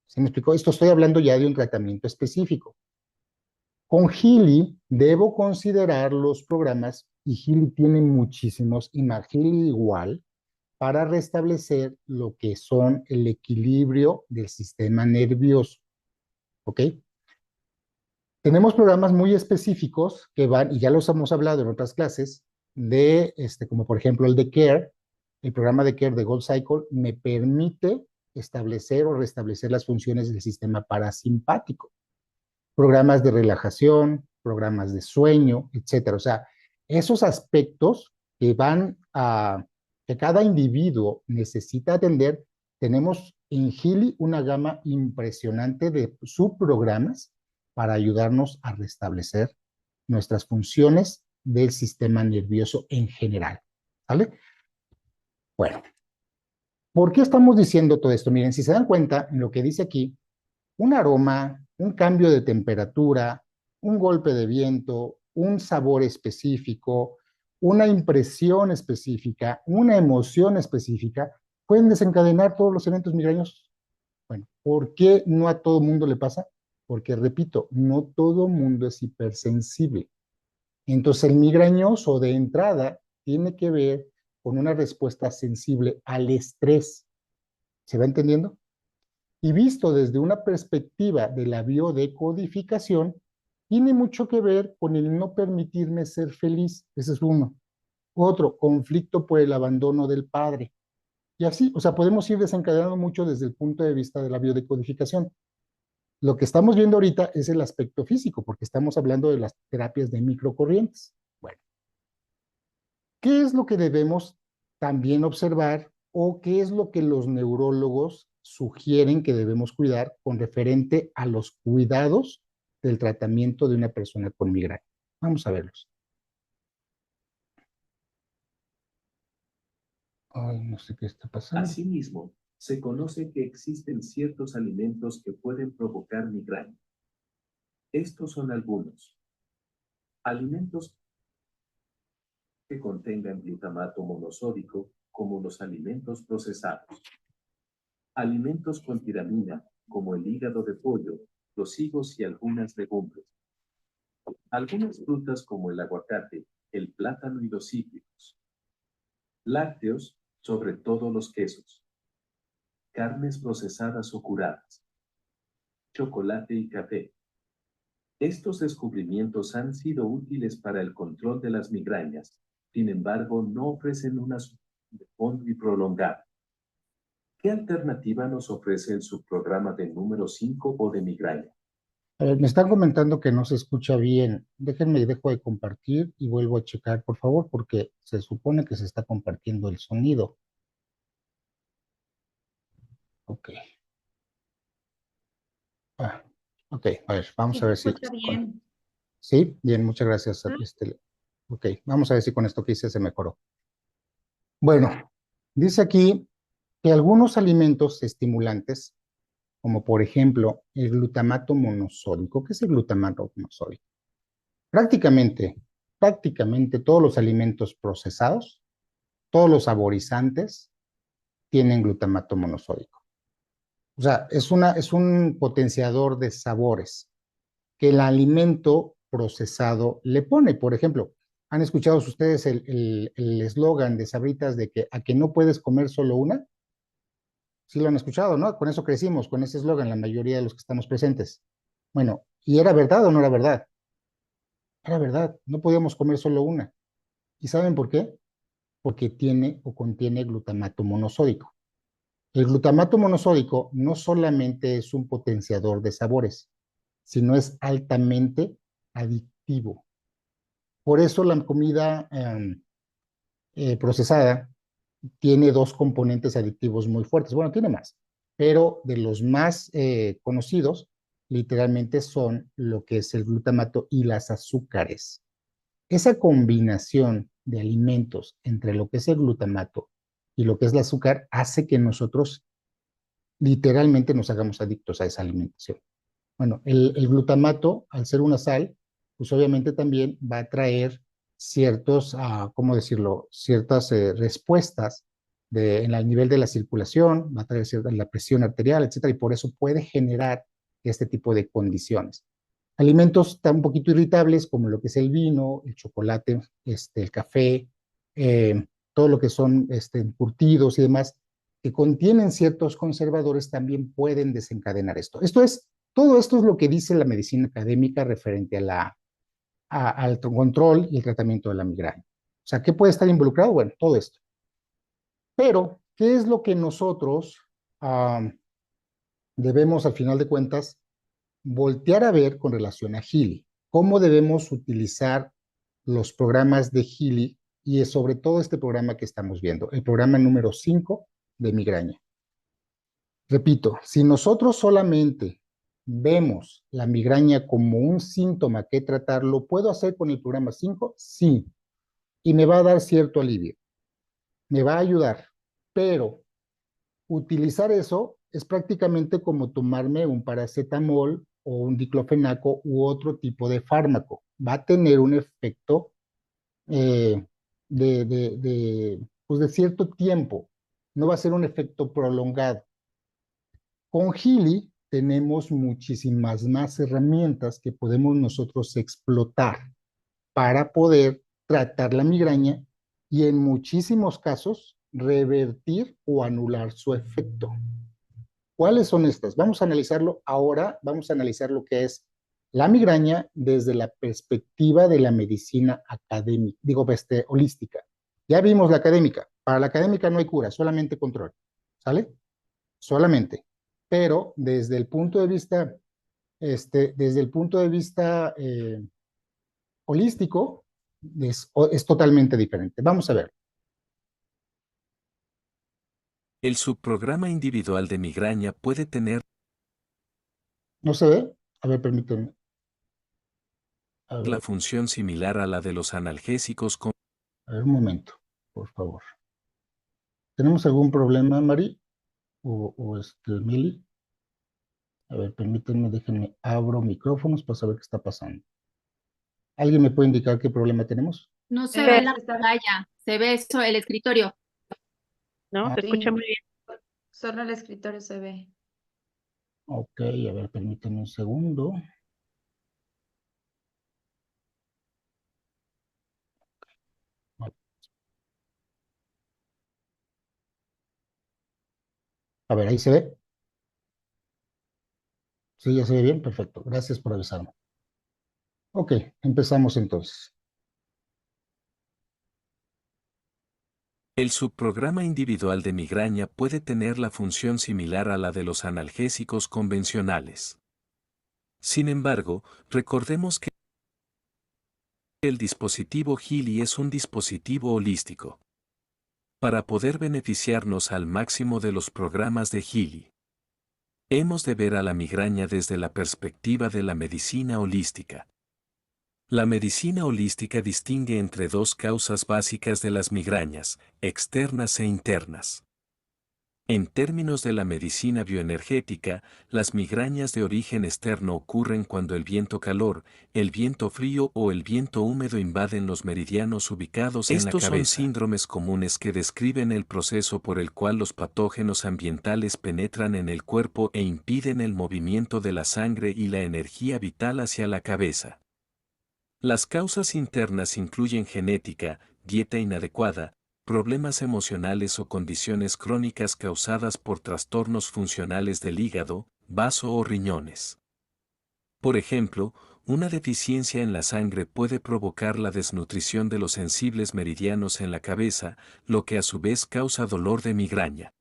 ¿Se me explicó? Esto estoy hablando ya de un tratamiento específico. Con Healy debo considerar los programas, y Healy tiene muchísimos, y Healy igual, para restablecer lo que son el equilibrio del sistema nervioso. ¿Ok? Tenemos programas muy específicos que van, y ya los hemos hablado en otras clases, como por ejemplo el de CARE, el programa de CARE de Gold Cycle me permite establecer o restablecer las funciones del sistema parasimpático. Programas de relajación, programas de sueño, etcétera. O sea, esos aspectos que cada individuo necesita atender, tenemos en Healy una gama impresionante de subprogramas para ayudarnos a restablecer nuestras funciones del sistema nervioso en general. ¿Vale? Bueno, ¿por qué estamos diciendo todo esto? Miren, si se dan cuenta, en lo que dice aquí, un aroma, un cambio de temperatura, un golpe de viento, un sabor específico, una impresión específica, una emoción específica, pueden desencadenar todos los eventos migrañosos. Bueno, ¿por qué no a todo mundo le pasa? Porque, repito, no todo mundo es hipersensible. Entonces, el migrañoso de entrada tiene que ver con una respuesta sensible al estrés. ¿Se va entendiendo? Y visto desde una perspectiva de la biodecodificación, tiene mucho que ver con el no permitirme ser feliz. Ese es uno. Otro, conflicto por el abandono del padre. Y así, o sea, podemos ir desencadenando mucho desde el punto de vista de la biodecodificación. Lo que estamos viendo ahorita es el aspecto físico, porque estamos hablando de las terapias de microcorrientes. Bueno, ¿qué es lo que debemos también observar o qué es lo que los neurólogos sugieren que debemos cuidar con referente a los cuidados del tratamiento de una persona con migraña? Vamos a verlos. Ay, no sé qué está pasando. Asimismo, se conoce que existen ciertos alimentos que pueden provocar migraña. Estos son algunos. Alimentos que contengan glutamato monosódico, como los alimentos procesados. Alimentos con tiramina, como el hígado de pollo, los higos y algunas legumbres. Algunas frutas como el aguacate, el plátano y los cítricos. Lácteos, sobre todo los quesos. Carnes procesadas o curadas. Chocolate y café. Estos descubrimientos han sido útiles para el control de las migrañas, sin embargo, no ofrecen una solución de fondo y prolongada. ¿Qué alternativa nos ofrece el subprograma de número 5 o de migraña? A ver, me están comentando que no se escucha bien. Déjenme, dejo de compartir y vuelvo a checar, por favor, porque se supone que se está compartiendo el sonido. Ok. Ah, ok, a ver, vamos Sí, a se ver si... escucha bien. Sí, bien, muchas gracias. Ah, Ok, vamos a ver si con esto que hice se mejoró. Bueno, dice aquí que algunos alimentos estimulantes, como por ejemplo el glutamato monosódico, ¿qué es el glutamato monosódico? Prácticamente todos los alimentos procesados, todos los saborizantes tienen glutamato monosódico. O sea, es un potenciador de sabores que el alimento procesado le pone. Por ejemplo, ¿han escuchado ustedes el eslogan de Sabritas de que a que no puedes comer solo una? Sí lo han escuchado, ¿no? Con eso crecimos, con ese eslogan, la mayoría de los que estamos presentes. Bueno, ¿y era verdad o no era verdad? Era verdad, no podíamos comer solo una. ¿Y saben por qué? Porque tiene o contiene glutamato monosódico. El glutamato monosódico no solamente es un potenciador de sabores, sino es altamente adictivo. Por eso la comida procesada tiene dos componentes adictivos muy fuertes. Bueno, tiene más, pero de los más conocidos, literalmente son lo que es el glutamato y las azúcares. Esa combinación de alimentos entre lo que es el glutamato y lo que es el azúcar hace que nosotros literalmente nos hagamos adictos a esa alimentación. Bueno, el glutamato, al ser una sal, pues obviamente también va a traer ciertos, ¿cómo decirlo? Ciertas respuestas en el nivel de la circulación, va a traer la presión arterial, etcétera, y por eso puede generar este tipo de condiciones. Alimentos tan un poquito irritables como lo que es el vino, el chocolate, el café, todo lo que son encurtidos y demás, que contienen ciertos conservadores, también pueden desencadenar esto. Todo esto es lo que dice la medicina académica referente al control y el tratamiento de la migraña. O sea, ¿qué puede estar involucrado? Bueno, todo esto. Pero, ¿qué es lo que nosotros debemos, al final de cuentas, voltear a ver con relación a Healy? ¿Cómo debemos utilizar los programas de Healy y sobre todo este programa que estamos viendo, el programa número 5 de migraña? Repito, si nosotros solamente vemos la migraña como un síntoma que tratar, ¿lo puedo hacer con el programa 5? Sí, y me va a dar cierto alivio, me va a ayudar, pero utilizar eso es prácticamente como tomarme un paracetamol o un diclofenaco u otro tipo de fármaco. Va a tener un efecto eh, pues de cierto tiempo, no va a ser un efecto prolongado. Con Healy tenemos muchísimas más herramientas que podemos nosotros explotar para poder tratar la migraña y en muchísimos casos revertir o anular su efecto. ¿Cuáles son estas? Vamos a analizarlo ahora, vamos a analizar lo que es la migraña desde la perspectiva de la medicina académica, digo, holística. Ya vimos la académica. Para la académica no hay cura, solamente control. ¿Sale? Solamente. Pero desde el punto de vista, desde el punto de vista holístico, es totalmente diferente. Vamos a ver. El subprograma individual de migraña puede tener ¿No se ve? A ver, permítanme. A la ver, función similar a la de los analgésicos un momento, por favor. ¿Tenemos algún problema, Mari? O Mili? A ver, permítanme, déjenme, abro micrófonos para saber qué está pasando. ¿Alguien me puede indicar qué problema tenemos? No se ve la Está- pantalla, se ve eso, el escritorio. ¿No? Ah, Se escucha Sí, muy bien. solo el escritorio se ve. ok, a ver, permítanme un segundo. A ver, ahí se ve. Sí, ya se ve bien, perfecto. Gracias por avisarme. Ok, empezamos entonces. El subprograma individual de migraña puede tener la función similar a la de los analgésicos convencionales. Sin embargo, recordemos que el dispositivo Healy es un dispositivo holístico. Para poder beneficiarnos al máximo de los programas de Healy, hemos de ver a la migraña desde la perspectiva de la medicina holística. La medicina holística distingue entre dos causas básicas de las migrañas, externas e internas. En términos de la medicina bioenergética, las migrañas de origen externo ocurren cuando el viento calor, el viento frío o el viento húmedo invaden los meridianos ubicados en la cabeza. Estos son síndromes comunes que describen el proceso por el cual los patógenos ambientales penetran en el cuerpo e impiden el movimiento de la sangre y la energía vital hacia la cabeza. Las causas internas incluyen genética, dieta inadecuada, problemas emocionales o condiciones crónicas causadas por trastornos funcionales del hígado, vaso o riñones. Por ejemplo, una deficiencia en la sangre puede provocar la desnutrición de los sensibles meridianos en la cabeza, lo que a su vez causa dolor de migraña.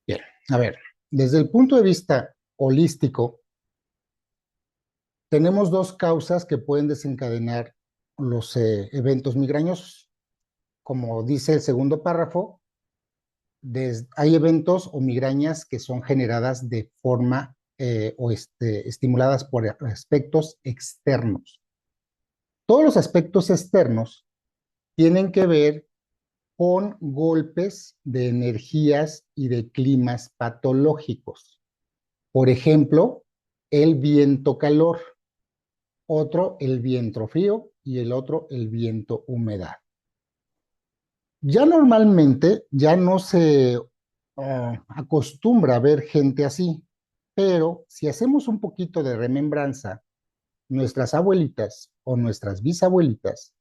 Bien, a ver, desde el punto de vista holístico, tenemos dos causas que pueden desencadenar los eventos migrañosos. Como dice el segundo párrafo, hay eventos o migrañas que son generadas de forma estimuladas por aspectos externos. Todos los aspectos externos tienen que ver con golpes de energías y de climas patológicos. Por ejemplo, el viento calor, otro el viento frío y el otro el viento humedad. Ya normalmente ya no se acostumbra a ver gente así, pero si hacemos un poquito de remembranza, nuestras abuelitas o nuestras bisabuelitas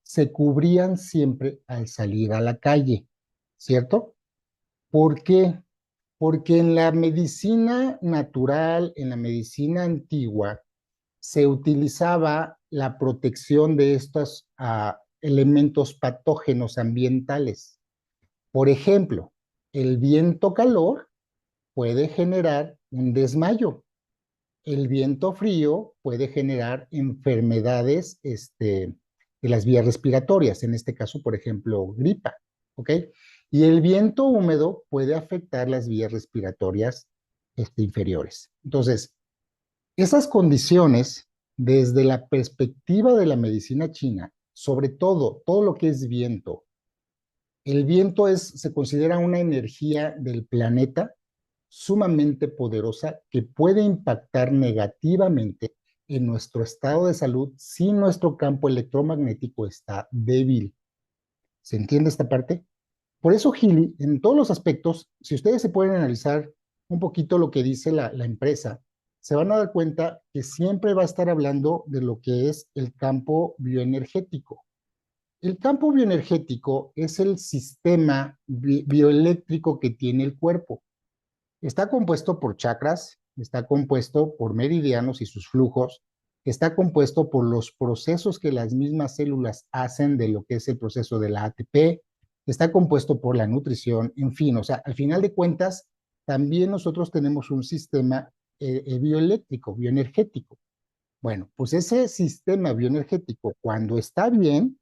se cubrían siempre al salir a la calle, ¿cierto? ¿Por qué? Porque en la medicina natural, en la medicina antigua, se utilizaba la protección de estos elementos patógenos ambientales. Por ejemplo, el viento calor puede generar un desmayo. El viento frío puede generar enfermedades de las vías respiratorias, en este caso, por ejemplo, gripa, ¿ok? Y el viento húmedo puede afectar las vías respiratorias inferiores. Entonces, esas condiciones, desde la perspectiva de la medicina china, sobre todo lo que es viento, el viento se considera una energía del planeta sumamente poderosa que puede impactar negativamente en nuestro estado de salud si nuestro campo electromagnético está débil. ¿Se entiende esta parte? Por eso, Healy, en todos los aspectos, si ustedes se pueden analizar un poquito lo que dice la empresa, se van a dar cuenta que siempre va a estar hablando de lo que es el campo bioenergético. El campo bioenergético es el sistema bioeléctrico que tiene el cuerpo. Está compuesto por chakras, está compuesto por meridianos y sus flujos, está compuesto por los procesos que las mismas células hacen de lo que es el proceso de la ATP, está compuesto por la nutrición, en fin, o sea, al final de cuentas, también nosotros tenemos un sistema bioeléctrico, bioenergético. Bueno, pues ese sistema bioenergético, cuando está bien,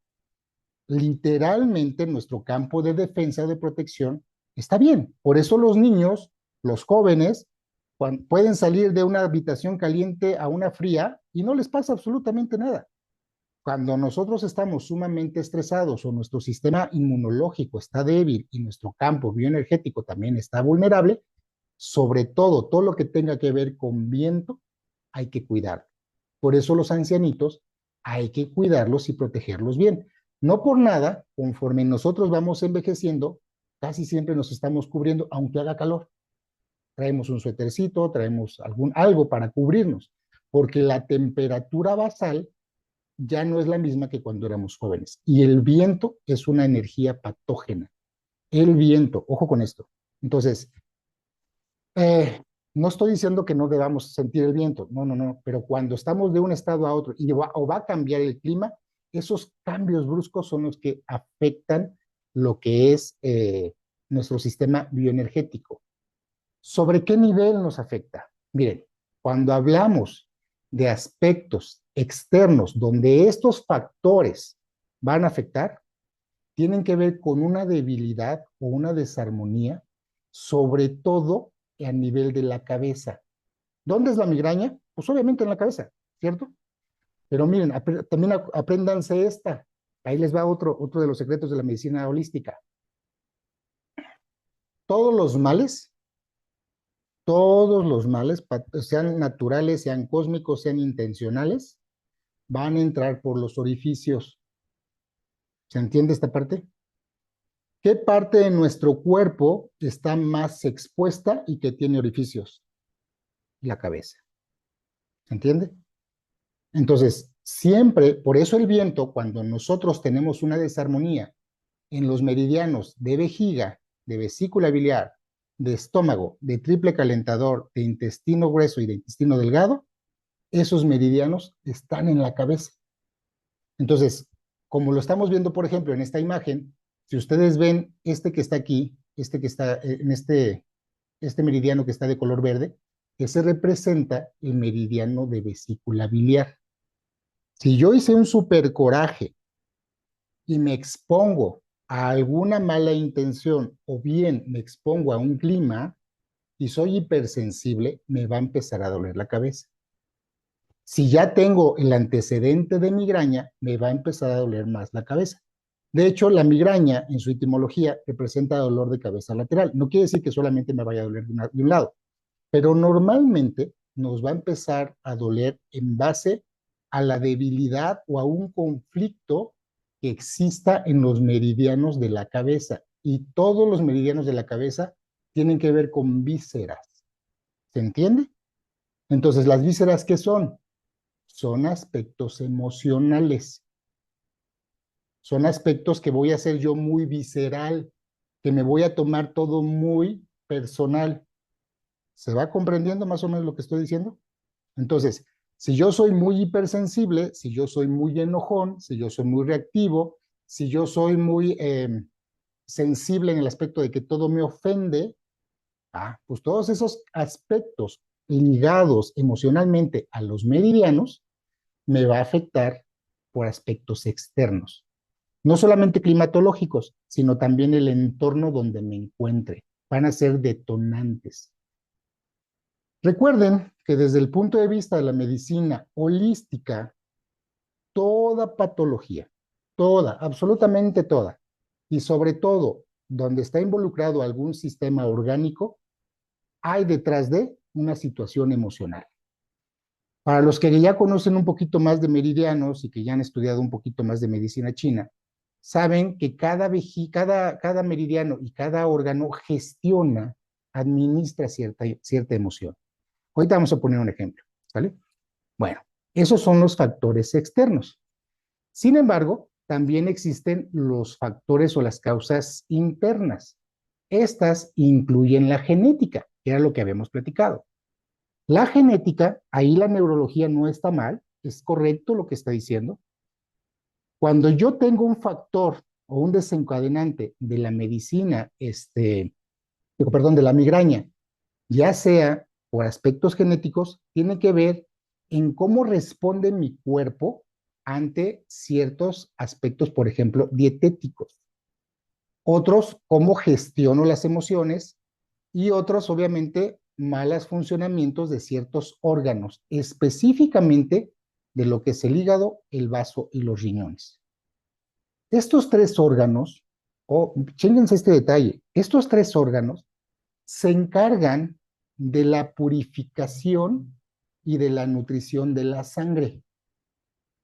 literalmente nuestro campo de defensa o de protección está bien. Por eso los niños, los jóvenes, pueden salir de una habitación caliente a una fría y no les pasa absolutamente nada. Cuando nosotros estamos sumamente estresados o nuestro sistema inmunológico está débil y nuestro campo bioenergético también está vulnerable, sobre todo lo que tenga que ver con viento, hay que cuidar. Por eso los ancianitos hay que cuidarlos y protegerlos bien. No por nada, conforme nosotros vamos envejeciendo, casi siempre nos estamos cubriendo, aunque haga calor. Traemos un suétercito, traemos algo para cubrirnos, porque la temperatura basal ya no es la misma que cuando éramos jóvenes. Y el viento es una energía patógena. El viento, ojo con esto. Entonces, no estoy diciendo que no debamos sentir el viento, no, pero cuando estamos de un estado a otro o va a cambiar el clima, esos cambios bruscos son los que afectan lo que es nuestro sistema bioenergético. ¿Sobre qué nivel nos afecta? Miren, cuando hablamos de aspectos externos donde estos factores van a afectar, tienen que ver con una debilidad o una desarmonía, sobre todo a nivel de la cabeza. ¿Dónde es la migraña? Pues obviamente en la cabeza, ¿cierto? Pero miren, también apréndanse esta. Ahí les va otro de los secretos de la medicina holística. Todos los males, sean naturales, sean cósmicos, sean intencionales, van a entrar por los orificios. ¿Se entiende esta parte? ¿Qué parte de nuestro cuerpo está más expuesta y que tiene orificios? La cabeza. ¿Se entiende? Entonces, siempre, por eso el viento, cuando nosotros tenemos una desarmonía en los meridianos de vejiga, de vesícula biliar, de estómago, de triple calentador, de intestino grueso y de intestino delgado, esos meridianos están en la cabeza. Entonces, como lo estamos viendo, por ejemplo, en esta imagen, si ustedes ven este que está aquí, este que está en este meridiano que está de color verde, ese representa el meridiano de vesícula biliar. Si yo hice un super coraje y me expongo a alguna mala intención o bien me expongo a un clima y soy hipersensible, me va a empezar a doler la cabeza. Si ya tengo el antecedente de migraña, me va a empezar a doler más la cabeza. De hecho, la migraña en su etimología representa dolor de cabeza lateral. No quiere decir que solamente me vaya a doler de un lado, pero normalmente nos va a empezar a doler en base a la debilidad o a un conflicto que exista en los meridianos de la cabeza. Y todos los meridianos de la cabeza tienen que ver con vísceras. ¿Se entiende? Entonces, ¿las vísceras qué son? Son aspectos emocionales. Son aspectos que voy a hacer yo muy visceral, que me voy a tomar todo muy personal. ¿Se va comprendiendo más o menos lo que estoy diciendo? Entonces, si yo soy muy hipersensible, si yo soy muy enojón, si yo soy muy reactivo, si yo soy muy sensible en el aspecto de que todo me ofende, pues todos esos aspectos ligados emocionalmente a los meridianos me va a afectar por aspectos externos. No solamente climatológicos, sino también el entorno donde me encuentre. Van a ser detonantes. Recuerden que desde el punto de vista de la medicina holística, toda patología, toda, absolutamente toda, y sobre todo donde está involucrado algún sistema orgánico, hay detrás de una situación emocional. Para los que ya conocen un poquito más de meridianos y que ya han estudiado un poquito más de medicina china, saben que cada meridiano y cada órgano gestiona, administra cierta emoción. Ahorita vamos a poner un ejemplo, ¿vale? Bueno, esos son los factores externos. Sin embargo, también existen los factores o las causas internas. Estas incluyen la genética, que era lo que habíamos platicado. La genética, ahí la neurología no está mal, es correcto lo que está diciendo. Cuando yo tengo un factor o un desencadenante de la medicina, perdón, de la migraña, ya sea por aspectos genéticos, tiene que ver en cómo responde mi cuerpo ante ciertos aspectos, por ejemplo, dietéticos. Otros, cómo gestiono las emociones y otros, obviamente, malos funcionamientos de ciertos órganos, específicamente de lo que es el hígado, el vaso y los riñones. Estos tres órganos, chénguense este detalle, estos tres órganos se encargan de la purificación y de la nutrición de la sangre.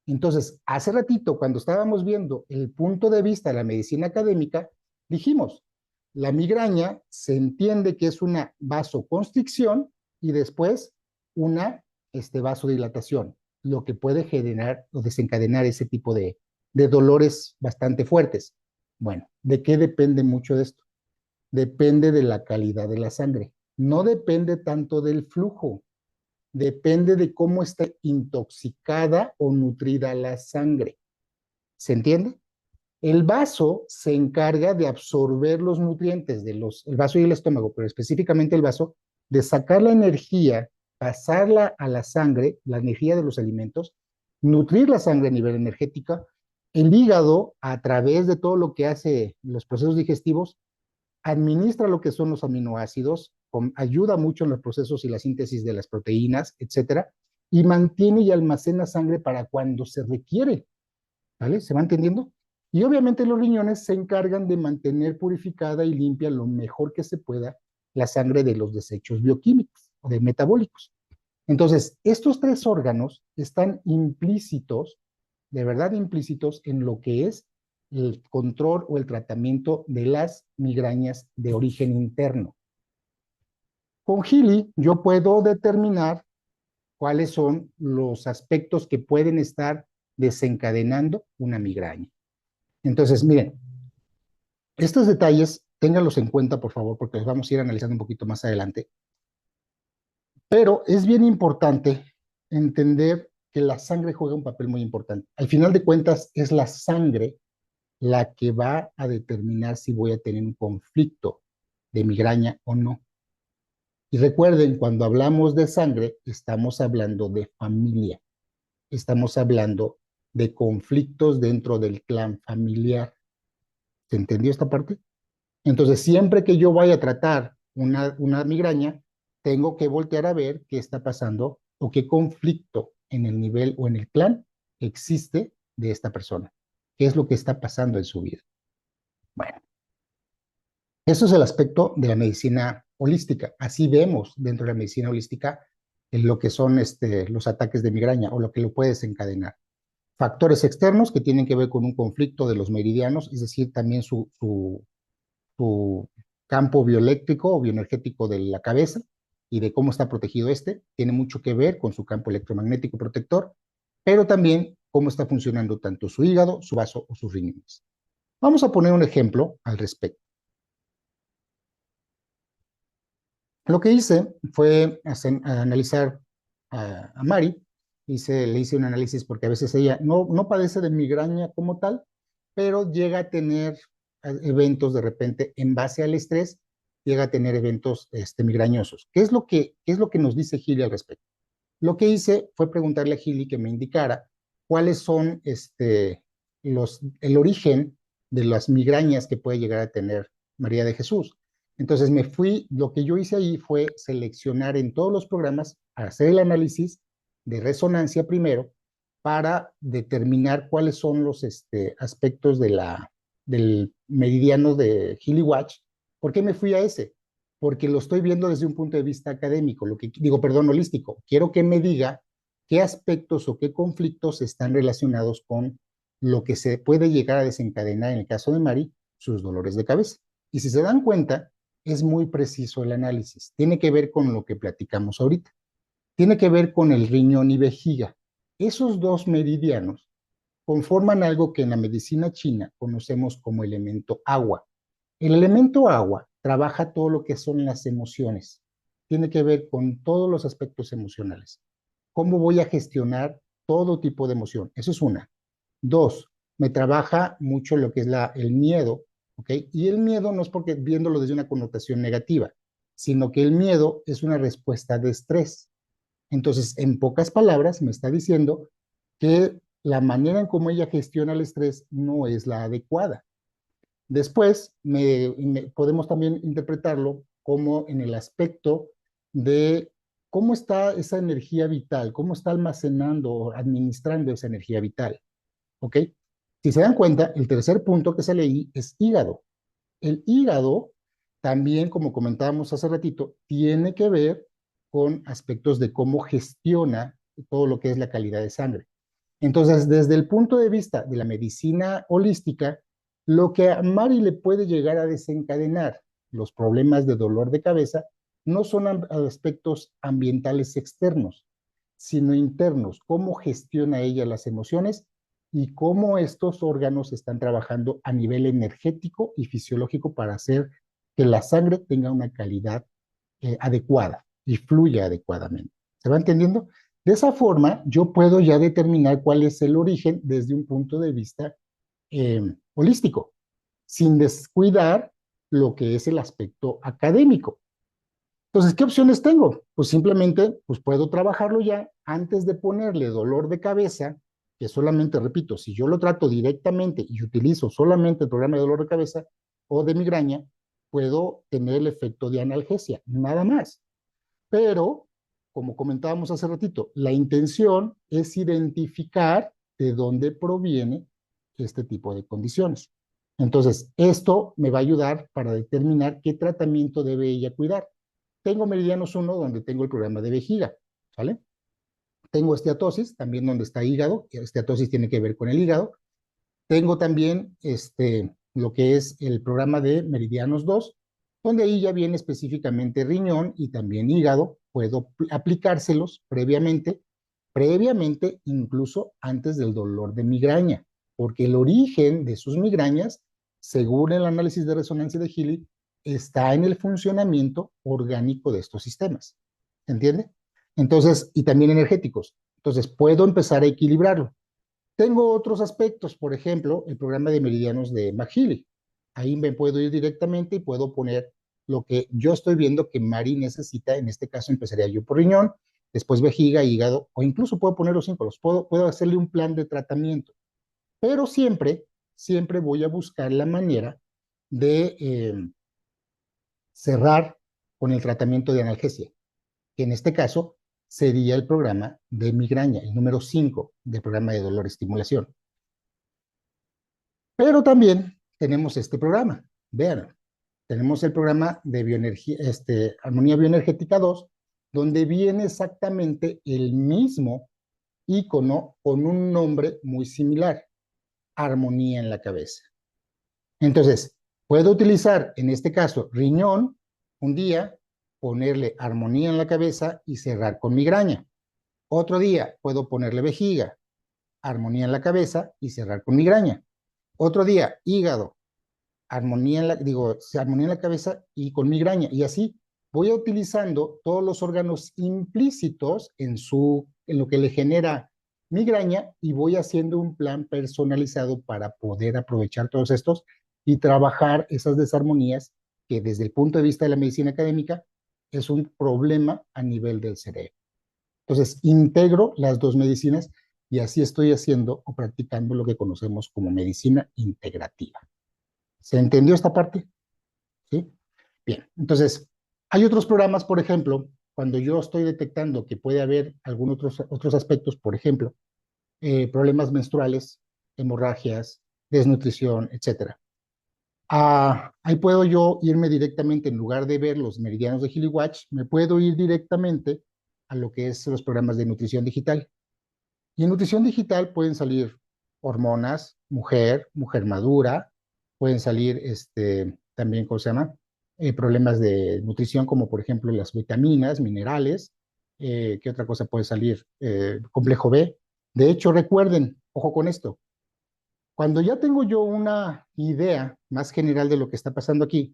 Entonces, hace ratito, cuando estábamos viendo el punto de vista de la medicina académica, dijimos, la migraña se entiende que es una vasoconstricción y después una vasodilatación, lo que puede generar o desencadenar ese tipo de dolores bastante fuertes. Bueno, ¿de qué depende mucho de esto? Depende de la calidad de la sangre. No depende tanto del flujo, depende de cómo está intoxicada o nutrida la sangre. ¿Se entiende? El vaso se encarga de absorber los nutrientes el vaso y el estómago, pero específicamente el vaso, de sacar la energía, pasarla a la sangre, la energía de los alimentos, nutrir la sangre a nivel energético. El hígado, a través de todo lo que hace los procesos digestivos, administra lo que son los aminoácidos, ayuda mucho en los procesos y la síntesis de las proteínas, etcétera, y mantiene y almacena sangre para cuando se requiere. ¿Vale? ¿Se va entendiendo? Y obviamente los riñones se encargan de mantener purificada y limpia lo mejor que se pueda la sangre de los desechos bioquímicos o de metabólicos. Entonces, estos tres órganos están implícitos, de verdad implícitos, en lo que es el control o el tratamiento de las migrañas de origen interno. Con Healy yo puedo determinar cuáles son los aspectos que pueden estar desencadenando una migraña. Entonces, miren, estos detalles, ténganlos en cuenta, por favor, porque los vamos a ir analizando un poquito más adelante. Pero es bien importante entender que la sangre juega un papel muy importante. Al final de cuentas, es la sangre la que va a determinar si voy a tener un conflicto de migraña o no. Y recuerden, cuando hablamos de sangre, estamos hablando de familia. Estamos hablando de conflictos dentro del clan familiar. ¿Se entendió esta parte? Entonces, siempre que yo vaya a tratar una migraña, tengo que voltear a ver qué está pasando o qué conflicto en el nivel o en el clan existe de esta persona. ¿Qué es lo que está pasando en su vida? Bueno, eso es el aspecto de la medicina holística. Así vemos dentro de la medicina holística lo que son los ataques de migraña o lo que lo puede desencadenar. Factores externos que tienen que ver con un conflicto de los meridianos, es decir, también su campo bioeléctrico o bioenergético de la cabeza y de cómo está protegido tiene mucho que ver con su campo electromagnético protector, pero también cómo está funcionando tanto su hígado, su vaso o sus riñones. Vamos a poner un ejemplo al respecto. Lo que hice fue analizar a Mari, le hice un análisis porque a veces ella no padece de migraña como tal, pero llega a tener eventos de repente en base al estrés, llega a tener eventos migrañosos. ¿Qué es lo que nos dice Healy al respecto? Lo que hice fue preguntarle a Healy que me indicara cuáles son el origen de las migrañas que puede llegar a tener María de Jesús. Entonces lo que yo hice ahí fue seleccionar en todos los programas, hacer el análisis de resonancia primero para determinar cuáles son los aspectos del meridiano de Healy Watch. ¿Por qué me fui a ese? Porque lo estoy viendo desde un punto de vista académico, holístico. Quiero que me diga qué aspectos o qué conflictos están relacionados con lo que se puede llegar a desencadenar en el caso de Mari, sus dolores de cabeza. Y si se dan cuenta, es muy preciso el análisis. Tiene que ver con lo que platicamos ahorita. Tiene que ver con el riñón y vejiga. Esos dos meridianos conforman algo que en la medicina china conocemos como elemento agua. El elemento agua trabaja todo lo que son las emociones. tiene que ver con todos los aspectos emocionales. ¿Cómo voy a gestionar todo tipo de emoción? Eso es una. Dos, me trabaja mucho lo que es el miedo, ¿ok? Y el miedo no es porque viéndolo desde una connotación negativa, sino que el miedo es una respuesta de estrés. Entonces, en pocas palabras, me está diciendo que la manera en cómo ella gestiona el estrés no es la adecuada. Después, podemos también interpretarlo como en el aspecto de cómo está esa energía vital, cómo está almacenando o administrando esa energía vital. ¿Ok? Si se dan cuenta, el tercer punto que se leí es hígado. El hígado también, como comentábamos hace ratito, tiene que ver con aspectos de cómo gestiona todo lo que es la calidad de sangre. Entonces, desde el punto de vista de la medicina holística, lo que a Mari le puede llegar a desencadenar los problemas de dolor de cabeza no son aspectos ambientales externos, sino internos, cómo gestiona ella las emociones y cómo estos órganos están trabajando a nivel energético y fisiológico para hacer que la sangre tenga una calidad adecuada y fluya adecuadamente. ¿Se va entendiendo? De esa forma, yo puedo ya determinar cuál es el origen desde un punto de vista holístico, sin descuidar lo que es el aspecto académico. Entonces, ¿qué opciones tengo? Pues simplemente, pues puedo trabajarlo ya antes de ponerle dolor de cabeza, que solamente, repito, si yo lo trato directamente y utilizo solamente el programa de dolor de cabeza o de migraña, puedo tener el efecto de analgesia, nada más. Pero, como comentábamos hace ratito, la intención es identificar de dónde proviene este tipo de condiciones. Entonces, esto me va a ayudar para determinar qué tratamiento debe ella cuidar. Tengo Meridianos 1, donde tengo el programa de vejiga, ¿vale? Tengo esteatosis, también donde está hígado. Esteatosis tiene que ver con el hígado. Tengo también lo que es el programa de Meridianos 2, donde ahí ya viene específicamente riñón y también hígado. Puedo aplicárselos previamente incluso antes del dolor de migraña, porque el origen de sus migrañas, según el análisis de resonancia de Healy, está en el funcionamiento orgánico de estos sistemas. ¿Se entiende? Entonces, y también energéticos. Entonces, puedo empezar a equilibrarlo. Tengo otros aspectos, por ejemplo, el programa de meridianos de McHealy. Ahí me puedo ir directamente y puedo poner lo que yo estoy viendo que Mari necesita. En este caso empezaría yo por riñón, después vejiga, hígado, o incluso puedo poner los 5, puedo hacerle un plan de tratamiento. Pero siempre voy a buscar la manera de cerrar con el tratamiento de analgesia, que en este caso sería el programa de migraña, el número 5 del programa de dolor estimulación. Pero también tenemos este programa. Vean, tenemos el programa de bioenergía, Armonía Bioenergética 2, donde viene exactamente el mismo icono con un nombre muy similar, Armonía en la cabeza. Entonces, puedo utilizar, en este caso, riñón, un día, ponerle armonía en la cabeza y cerrar con migraña. Otro día, puedo ponerle vejiga, armonía en la cabeza y cerrar con migraña. Otro día, hígado, armonía en la cabeza y con migraña. Y así voy utilizando todos los órganos implícitos en lo que le genera migraña y voy haciendo un plan personalizado para poder aprovechar todos estos y trabajar esas desarmonías que desde el punto de vista de la medicina académica es un problema a nivel del cerebro. Entonces, integro las dos medicinas y así estoy haciendo o practicando lo que conocemos como medicina integrativa. ¿Se entendió esta parte? ¿Sí? Bien, entonces, hay otros programas, por ejemplo, cuando yo estoy detectando que puede haber algunos otros aspectos, por ejemplo, problemas menstruales, hemorragias, desnutrición, etc. Ahí puedo yo irme directamente, en lugar de ver los meridianos de Healy Watch, me puedo ir directamente a lo que es los programas de nutrición digital. Y en nutrición digital pueden salir hormonas, mujer madura, pueden salir también, ¿cómo se llama? Problemas de nutrición como por ejemplo las vitaminas, minerales. ¿Qué otra cosa puede salir? Complejo B. De hecho, recuerden, ojo con esto, cuando ya tengo yo una idea más general de lo que está pasando aquí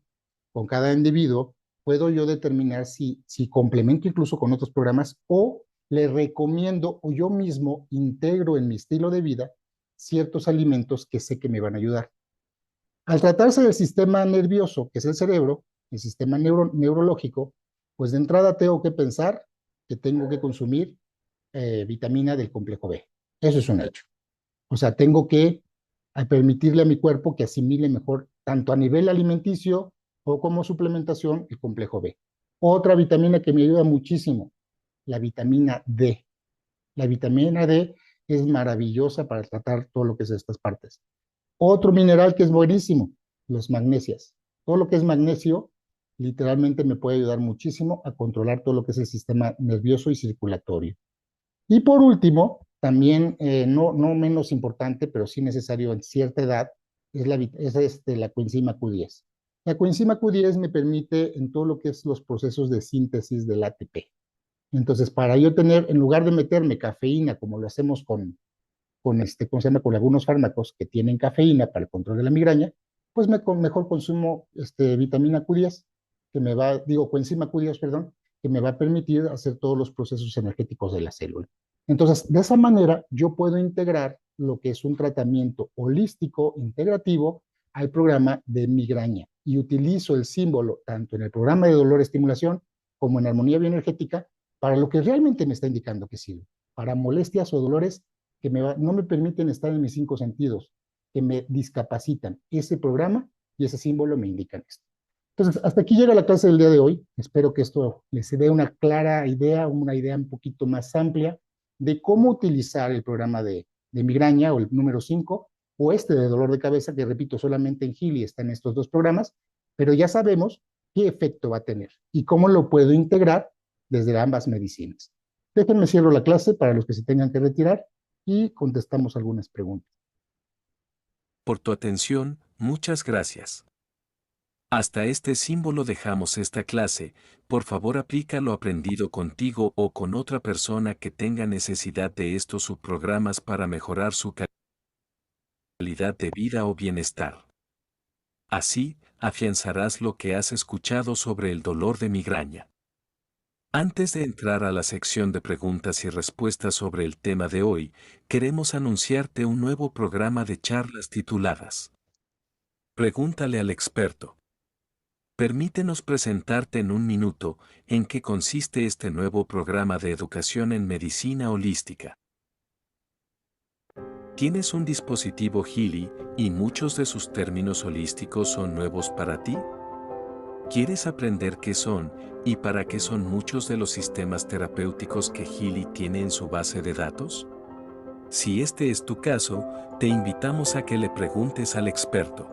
con cada individuo, puedo yo determinar si complemento incluso con otros programas o le recomiendo o yo mismo integro en mi estilo de vida ciertos alimentos que sé que me van a ayudar. Al tratarse del sistema nervioso, que es el cerebro, el sistema neurológico, pues de entrada tengo que pensar que tengo que consumir vitamina del complejo B. Eso es un hecho. O sea, tengo que permitirle a mi cuerpo que asimile mejor, tanto a nivel alimenticio o como suplementación, el complejo B. Otra vitamina que me ayuda muchísimo, la vitamina D. La vitamina D es maravillosa para tratar todo lo que es estas partes. Otro mineral que es buenísimo, los magnesias. Todo lo que es magnesio literalmente me puede ayudar muchísimo a controlar todo lo que es el sistema nervioso y circulatorio. Y por último, también no menos importante, pero sí necesario en cierta edad, es la coenzima Q10. La coenzima Q10 me permite en todo lo que es los procesos de síntesis del ATP. Entonces, para yo tener, en lugar de meterme cafeína, como lo hacemos ¿cómo se llama? Con algunos fármacos que tienen cafeína para el control de la migraña, pues mejor consumo vitamina Q10, coenzima Q10, perdón, que me va a permitir hacer todos los procesos energéticos de la célula. Entonces, de esa manera, yo puedo integrar lo que es un tratamiento holístico, integrativo, al programa de migraña y utilizo el símbolo tanto en el programa de dolor estimulación como en armonía bioenergética para lo que realmente me está indicando que sirve, para molestias o dolores que no me permiten estar en mis 5 sentidos, que me discapacitan. Ese programa y ese símbolo me indican esto. Entonces, hasta aquí llega la clase del día de hoy. Espero que esto les dé una clara idea, una idea un poquito más amplia de cómo utilizar el programa de migraña o el número 5 o de dolor de cabeza, que repito, solamente en Healy están estos dos programas, pero ya sabemos qué efecto va a tener y cómo lo puedo integrar desde ambas medicinas. Déjenme cierro la clase para los que se tengan que retirar y contestamos algunas preguntas. Por tu atención, muchas gracias. Hasta este símbolo dejamos esta clase. Por favor, aplica lo aprendido contigo o con otra persona que tenga necesidad de estos subprogramas para mejorar su calidad de vida o bienestar. Así, afianzarás lo que has escuchado sobre el dolor de migraña. Antes de entrar a la sección de preguntas y respuestas sobre el tema de hoy, queremos anunciarte un nuevo programa de charlas tituladas Pregúntale al experto. Permítenos presentarte en un minuto en qué consiste este nuevo programa de educación en medicina holística. ¿Tienes un dispositivo Healy y muchos de sus términos holísticos son nuevos para ti? ¿Quieres aprender qué son y para qué son muchos de los sistemas terapéuticos que Healy tiene en su base de datos? Si este es tu caso, te invitamos a que le preguntes al experto.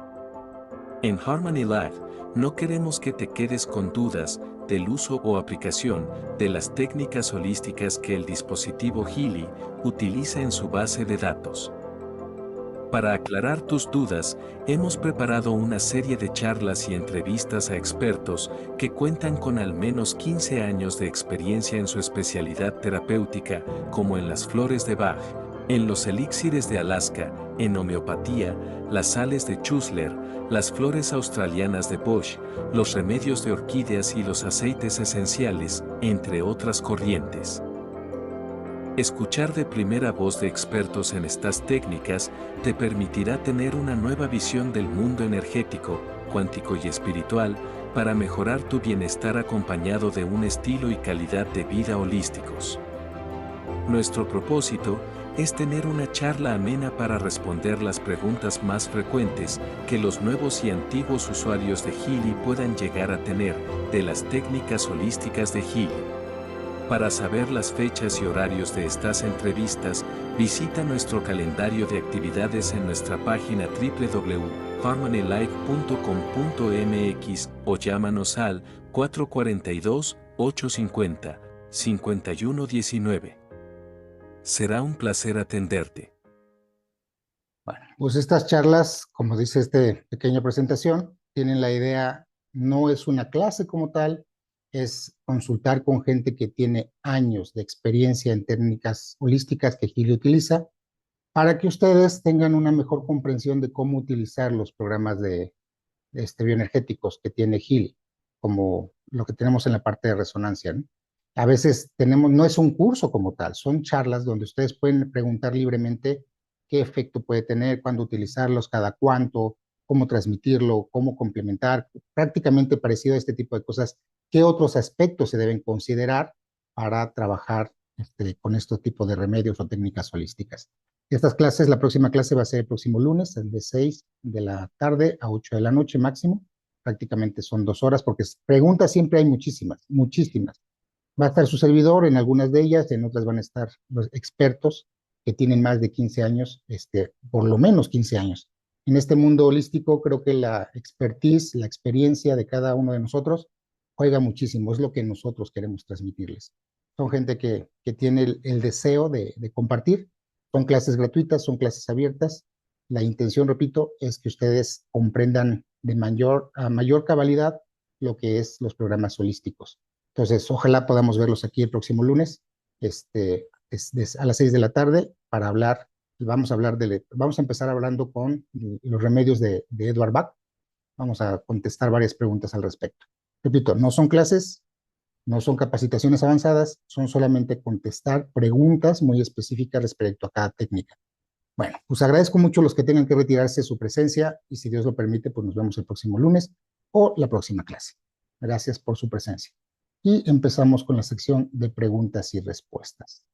En Harmony Life, no queremos que te quedes con dudas del uso o aplicación de las técnicas holísticas que el dispositivo Healy utiliza en su base de datos. Para aclarar tus dudas, hemos preparado una serie de charlas y entrevistas a expertos que cuentan con al menos 15 años de experiencia en su especialidad terapéutica, como en las flores de Bach, en los elixires de Alaska, en homeopatía, las sales de Chusler, las flores australianas de Bosch, los remedios de orquídeas y los aceites esenciales, entre otras corrientes. Escuchar de primera voz de expertos en estas técnicas te permitirá tener una nueva visión del mundo energético, cuántico y espiritual para mejorar tu bienestar acompañado de un estilo y calidad de vida holísticos. Nuestro propósito es tener una charla amena para responder las preguntas más frecuentes que los nuevos y antiguos usuarios de Healy puedan llegar a tener de las técnicas holísticas de Healy. Para saber las fechas y horarios de estas entrevistas, visita nuestro calendario de actividades en nuestra página www.harmonylife.com.mx o llámanos al 442-850-5119. Será un placer atenderte. Bueno, pues estas charlas, como dice esta pequeña presentación, tienen la idea, no es una clase como tal, es consultar con gente que tiene años de experiencia en técnicas holísticas que Healy utiliza, para que ustedes tengan una mejor comprensión de cómo utilizar los programas bioenergéticos que tiene Healy, como lo que tenemos en la parte de resonancia, ¿no? A veces tenemos, no es un curso como tal, son charlas donde ustedes pueden preguntar libremente qué efecto puede tener, cuándo utilizarlos, cada cuánto, cómo transmitirlo, cómo complementar, prácticamente parecido a este tipo de cosas, qué otros aspectos se deben considerar para trabajar con este tipo de remedios o técnicas holísticas. Estas clases, la próxima clase va a ser el próximo lunes, de 6 de la tarde a 8 de la noche máximo. Prácticamente son 2 horas, porque preguntas siempre hay muchísimas, muchísimas. Va a estar su servidor en algunas de ellas, en otras van a estar los expertos que tienen más de 15 años, por lo menos 15 años. En este mundo holístico creo que la expertise, la experiencia de cada uno de nosotros juega muchísimo, es lo que nosotros queremos transmitirles. Son gente que tiene el deseo de compartir. Son clases gratuitas, son clases abiertas. La intención, repito, es que ustedes comprendan a mayor cabalidad lo que es los programas holísticos. Entonces, ojalá podamos verlos aquí el próximo lunes, a las 6 de la tarde, para hablar. Vamos a empezar hablando con los remedios de Edward Bach. Vamos a contestar varias preguntas al respecto. Repito, no son clases, no son capacitaciones avanzadas, son solamente contestar preguntas muy específicas respecto a cada técnica. Bueno, pues agradezco mucho a los que tengan que retirarse su presencia y si Dios lo permite, pues nos vemos el próximo lunes o la próxima clase. Gracias por su presencia. Y empezamos con la sección de preguntas y respuestas.